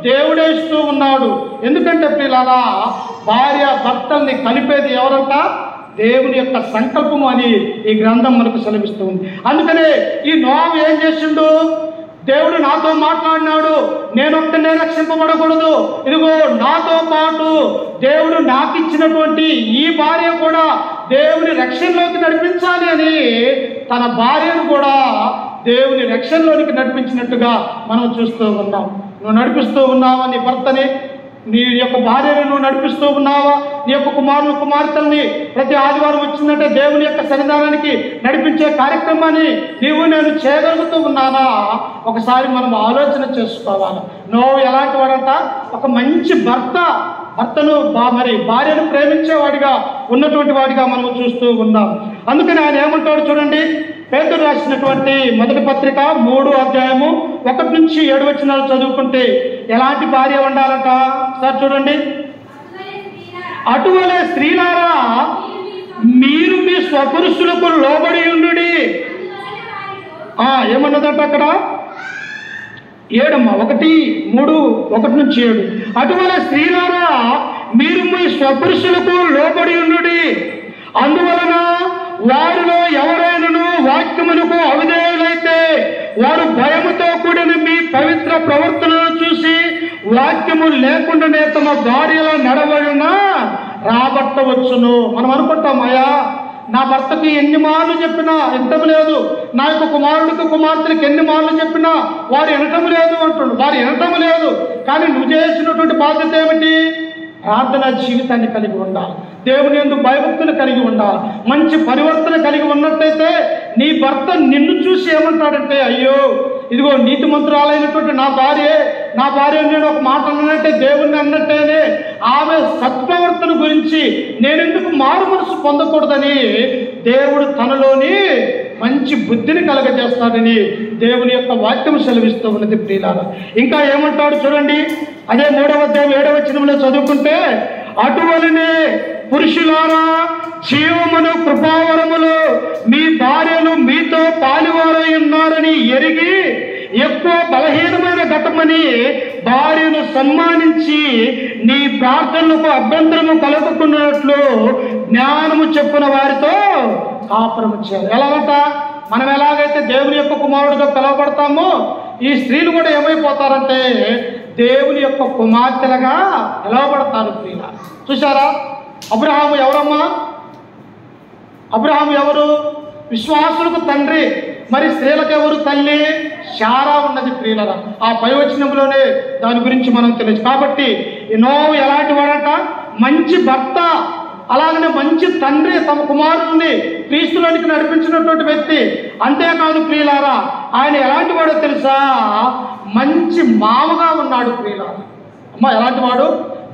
దేవుడే ఇస్తూ ఉన్నాడు. ఎందుకంటే ప్రియులారా, భార్య భర్తల్ని కలిపేది ఎవరంట? దేవుని యొక్క సంకల్పము అని ఈ గ్రంథం మనకు సెలవిస్తూ ఉంది. అందుకనే ఈ నోవహు ఏం చేసిండు? దేవుడు నాతో మాట్లాడినాడు, నేనొక్కనే రక్షింపబడకూడదు, ఇదిగో నాతో పాటు దేవుడు నాకు ఇచ్చినటువంటి ఈ భార్య కూడా దేవుని రక్షణలోకి నడిపించాలి అని తన భార్యను కూడా దేవుని రక్షణలోనికి నడిపించినట్టుగా మనం చూస్తూ ఉన్నాం. నువ్వు నడిపిస్తూ ఉన్నావా నీ భర్తని? నీ యొక్క భార్యను నువ్వు నడిపిస్తూ ఉన్నావా? నీ యొక్క కుమారులు కుమార్తెల్ని ప్రతి ఆదివారం వచ్చిందంటే దేవుని యొక్క సన్నిధానానికి నడిపించే కార్యక్రమాన్ని నేను చేయగలుగుతూ ఉన్నానా? ఒకసారి మనం ఆలోచన చేసుకోవాలి. నోవహు ఎలాంటి వాడంట? ఒక మంచి భర్తను మరి భార్యను ప్రేమించేవాడిగా ఉన్నటువంటి వాడిగా మనం చూస్తూ ఉన్నాం. అందుకని ఆయన ఏమంటాడు చూడండి, పేతురు రాసినటువంటి మొదటి పత్రిక 3వ అధ్యాయము 1 నుంచి 7 వచనాలు చదువుకుంటే ఎలాంటి భార్య ఉండాలంట సార్ చూడండి. అటువలే స్త్రీలారా మీరు మీ స్వపురుషులకు లోబడి ఉండుడి. ఏమన్నదంట అక్కడ? 1 నుంచి 7. అటువలే స్త్రీలారా మీరు మీ స్వపురుషులకు లోబడి ఉండుడి. అందువలన వారిలో ఎవరైనాను వాక్యమునకు అవిధేయులైతే వారు భయముతో కూడిన మీ పవిత్ర ప్రవర్తనను చూసి వాక్యము లేకుండానే తమ భార్యల నడవడిన రాబట్టవచ్చును. మనం అనుకుంటాం, అయ్యా నా భర్తకి ఎన్ని మార్లు చెప్పినా వినటం లేదు, నా యొక్క కుమారుడికి కుమార్తెలకు ఎన్ని మార్లు చెప్పినా వారు వినటం లేదు అంటుండు. వారు వినటం లేదు. కానీ నువ్వు చేసినటువంటి బాధ్యత ఏమిటి? ప్రార్థనా జీవితాన్ని కలిగి ఉండాలి, దేవుని యందు భయభక్తులు కలిగి ఉండాలి, మంచి పరివర్తన కలిగి ఉన్నట్టయితే నీ భర్త నిన్ను చూసి ఏమంటాడంటే, అయ్యో ఇదిగో నీతిమంతురాలైనటువంటి నా భార్య నేను ఒక మాట అన్నట్టే దేవుణ్ణి అన్నట్టేనే ఆమె సత్ప్రవర్తన గురించి నేనెందుకు మారు మనసు పొందకూడదని దేవుడు తనలోని మంచి బుద్ధిని కలగజేస్తాడని దేవుని యొక్క వాక్యం సెలవిస్తూ ఉన్నది ప్రియులారా. ఇంకా ఏమంటాడు చూడండి, అదే 3వ అధ్యాయం 7వ వచనంలో చదువుకుంటే, అటువలనే పురుషులారా జీవమును కృపావరములు మీ భార్యలు మీతో పాలువారై ఉన్నారని ఎరిగి ఎక్కువ బలహీనమైన ఘటమని భార్యను సన్మానించి నీ ప్రార్థనలకు అభ్యంతరము కలుగుకున్నట్లు జ్ఞానము చెప్పున వారితో కాపురము చేయాలి. ఎలాగంట? మనం ఎలాగైతే దేవుని యొక్క కుమారుడిగా పిలువబడతామో ఈ స్త్రీలు కూడా ఏమైపోతారంటే దేవుని యొక్క కుమార్తెలుగా పిలువబడతారు. ప్రియుల చూసారా, అబ్రహాము ఎవరమ్మా? అబ్రహాము ఎవరు? విశ్వాసులకు తండ్రి. మరి స్త్రీలకు ఎవరు తల్లి? శారా ఉన్నది ప్రియులరా. ఆ పై వచనంలోనే దాని గురించి మనం తెలుసు. కాబట్టి నోవహు ఎలాంటి వాడంట? మంచి భర్త, అలాగనే మంచి తండ్రి, తమ కుమారుడిని క్రీస్తులోనికి నడిపించినటువంటి వ్యక్తి. అంతేకాదు ప్రియులారా, ఆయన ఎలాంటి వాడో తెలుసా? మంచి మామగా ఉన్నాడు ప్రియులారా. అమ్మ ఎలాంటి వాడు?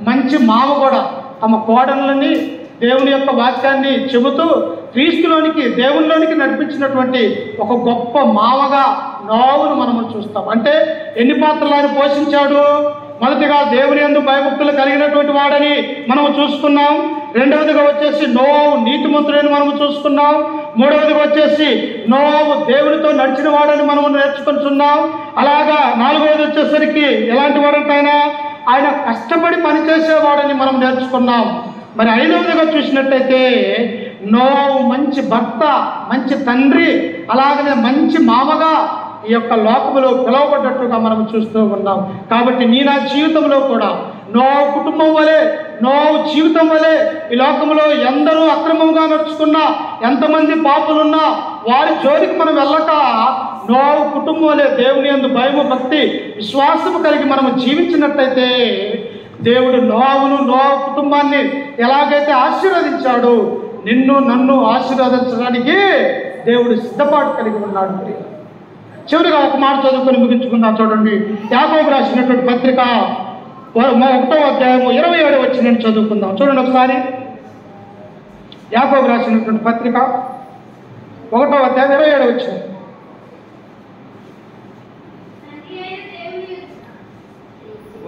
మంచి మామ కూడా తమ కోడళ్ళని దేవుని యొక్క వాక్యాన్ని చెబుతూ క్రీస్తులోనికి దేవునిలోనికి నడిపించినటువంటి ఒక గొప్ప మామగా నోవహును మనము చూస్తాం. అంటే ఎన్ని పాత్రలు ఆయన పోషించాడు? మొదటిగా దేవుని యందు భయభక్తులు కలిగినటువంటి వాడని మనము చూసుకున్నాం. రెండవదిగా వచ్చేసి నోవహు నీతిమంతుడని మనము చూసుకున్నాం. మూడవదిగా వచ్చేసి నోవహు దేవునితో నడిచిన వాడని మనము నేర్చుకుంటున్నాం. అలాగా నాలుగవది వచ్చేసరికి ఎలాంటి వాడంటే ఆయన కష్టపడి పనిచేసేవాడని మనం నేర్చుకున్నాం. మరి ఐదవదిగా చూసినట్టయితే నోవహు మంచి భర్త, మంచి తండ్రి, అలాగనే మంచి మామగా ఈ యొక్క లోకములో పిలువబడ్డట్టుగా మనం చూస్తూ ఉన్నాం. కాబట్టి నా జీవితంలో కూడా నోవహు కుటుంబం వలె, నోవహు జీవితం వలె ఈ లోకంలో ఎందరూ అక్రమంగా నడుచుకున్నా, ఎంతమంది పాపులున్నా వారి జోలికి మనం వెళ్ళక నోవహు కుటుంబం వలె దేవుని యందు భయము, భక్తి, విశ్వాసము కలిగి మనము జీవించినట్టయితే దేవుడు నోవహును, నోవహు కుటుంబాన్ని ఎలాగైతే ఆశీర్వదించాడో నిన్ను నన్ను ఆశీర్వదించడానికి దేవుడు సిద్ధపాటు కలిగి ఉన్నాడు. చివరిగా ఒక మాట చదువుకొని ముగించుకుందాం. చూడండి, యాకోబు రాసినటువంటి పత్రిక 1వ అధ్యాయము 27వ వచనం చదువుకుందాం. చూడండి ఒకసారి. యాకోబు రాసినటువంటి పత్రిక 1వ అధ్యాయం 27వ వచనం.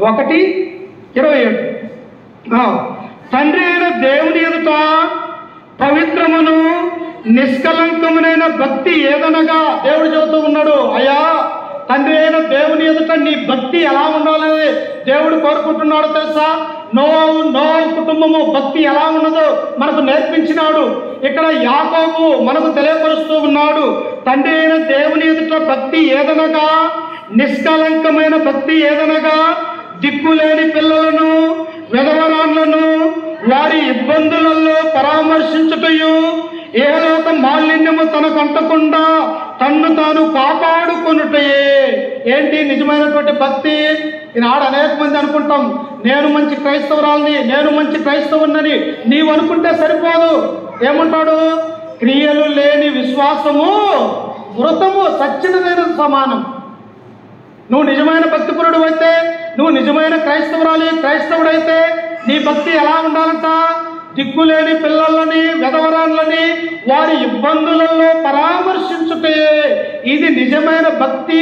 ఒకటి 27. తండ్రి అయిన దేవుని ఎదుట పవిత్రమును నిష్కలంకమునైన భక్తి ఏదనగా దేవుడు చెబుతూ ఉన్నాడు. అయ్యా, తండ్రి అయిన దేవుని ఎదుట నీ భక్తి ఎలా ఉండాలని దేవుడు కోరుకుంటున్నాడు తెలుసా? నోవహు కుటుంబము భక్తి ఎలా ఉన్నదో మనకు నేర్పించినాడు. ఇక్కడ యాకోబు మనకు తెలియపరుస్తూ ఉన్నాడు. తండ్రి అయిన దేవుని ఎదుట భక్తి ఏదనగా, నిష్కలంకమైన భక్తి ఏదనగా, దిక్కులేని పిల్లలను, విధవరాండ్లను వారి ఇబ్బందులలో పరామర్శించుటయు, ఏలోక మాలిన్యము తనకు అంటకుండా తన్ను తాను కాపాడుకొనుటయే. ఏంటి నిజమైనటువంటి భక్తి? ఈనాడు అనేక మంది అనుకుంటాం, నేను మంచి క్రైస్తవురాలని, నేను మంచి క్రైస్తవునని. నీవు అనుకుంటే సరిపోదు. ఏమంటాడు? క్రియలు లేని విశ్వాసము మృతము, సచ్చినదైన సమానం. నువ్వు నిజమైన భక్తిపరుడు అయితే, నువ్వు నిజమైన క్రైస్తవుడైతే నీ భక్తి ఎలా ఉండాలంట? దిక్కులేని పిల్లలని, విధవరాన్లని వారి ఇబ్బందులలో పరామర్శించుటే ఇది నిజమైన భక్తి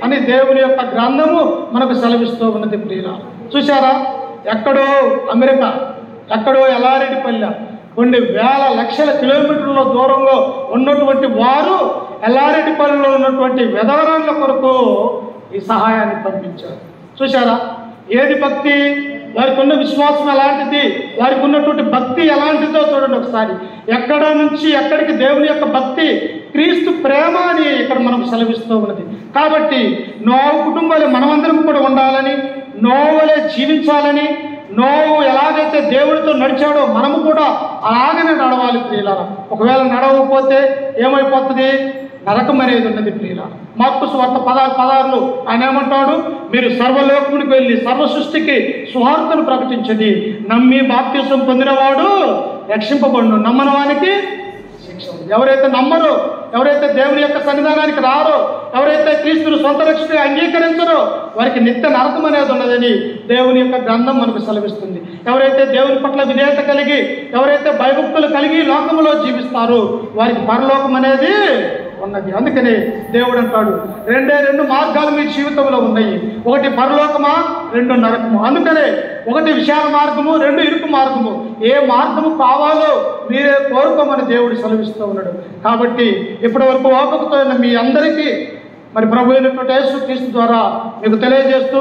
అని దేవుని యొక్క గ్రంథము మనకు సెలవిస్తూ ఉన్నది. ప్రియులారా, చూసారా? ఎక్కడో అమెరికా, ఎక్కడో ఎల్లారెడ్డిపల్లె, కొన్ని వేల లక్షల కిలోమీటర్ల దూరంలో ఉన్నటువంటి వారు ఎల్లారెడ్డిపల్లెలో ఉన్నటువంటి విధవరాన్ల కొరకు ఈ సహాయాన్ని పంపించారు. చూసారా? ఏది భక్తి? వారికి ఉన్న విశ్వాసం ఎలాంటిది, వారికి ఉన్నటువంటి భక్తి ఎలాంటిదో చూడండి ఒకసారి. ఎక్కడ నుంచి ఎక్కడికి దేవుని యొక్క భక్తి, క్రీస్తు ప్రేమ అని ఇక్కడ మనకు సెలవిస్తూ ఉన్నది. కాబట్టి నోవహు కుటుంబాలు మనమందరం కూడా ఉండాలని, నోవహులే జీవించాలని, నోవహు ఎలాగైతే దేవుడితో నడిచాడో మనము కూడా అలాగనే నడవాలి ప్రియులారా. ఒకవేళ నడవకపోతే ఏమైపోతుంది? నరకం అనేది ఉన్నది ప్రియులారా. మార్కు సువార్త 16:16 ఆయన ఏమంటాడు? మీరు సర్వలోకమునికి వెళ్ళి సర్వ సృష్టికి సువార్తను ప్రకటించండి. నమ్మి బాప్తిసం పొందినవాడు రక్షింపబడును, నమ్మని వానికి శిక్ష. ఎవరైతే నమ్మరో, ఎవరైతే దేవుని యొక్క సన్నిధానానికి రారో, ఎవరైతే క్రీస్తును సొంత రక్షణ అంగీకరించరో వారికి నిత్య నరకం అనేది ఉన్నదని దేవుని యొక్క గ్రంథం మనకు సెలవిస్తుంది. ఎవరైతే దేవుని పట్ల విధేయత కలిగి, ఎవరైతే భయభక్తులు కలిగి లోకములో జీవిస్తారో వారికి పరలోకం అనేది ఉన్నది. అందుకని దేవుడు అంటాడు, రెండు మార్గాలు మీ జీవితంలో ఉన్నాయి. ఒకటి పరలోకమా, రెండు నరకము. అందుకనే ఒకటి విశాల మార్గము, రెండు ఇరుకు మార్గము. ఏ మార్గము కావాలో మీరే కోరుకోమని దేవుడు సెలవిస్తూ ఉన్నాడు. కాబట్టి ఇప్పటి వరకు ఓపికతో మీ అందరికీ మరి ప్రభు అయినటువంటి యేసుక్రీస్తు ద్వారా మీకు తెలియజేస్తూ,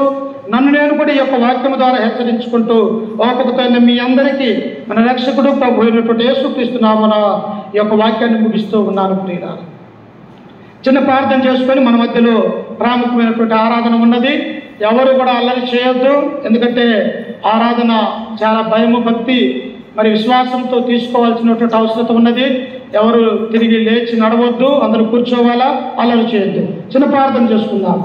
నన్ను నేను కూడా ఈ యొక్క వాక్యం ద్వారా హెచ్చరించుకుంటూ ఓపికతో మీ అందరికీ మన రక్షకుడు ప్రభు అయినటువంటి యేసుక్రీస్తు నామమున ఈ యొక్క వాక్యాన్ని ముగిస్తూ ఉన్నాను. ప్రియులారా, చిన్న ప్రార్థన చేసుకొని మన మధ్యలో ప్రాముఖ్యమైనటువంటి ఆరాధన ఉన్నది. ఎవరు కూడా అల్లరి చేయొద్దు. ఎందుకంటే ఆరాధన చాలా భయము, భక్తి మరి విశ్వాసంతో తీసుకోవాల్సినటువంటి అవసరం ఉన్నది. ఎవరు తిరిగి లేచి నడవద్దు, అందరూ కూర్చోవాలా, అల్లరి చేయొద్దు. చిన్న ప్రార్థన చేసుకుందాం.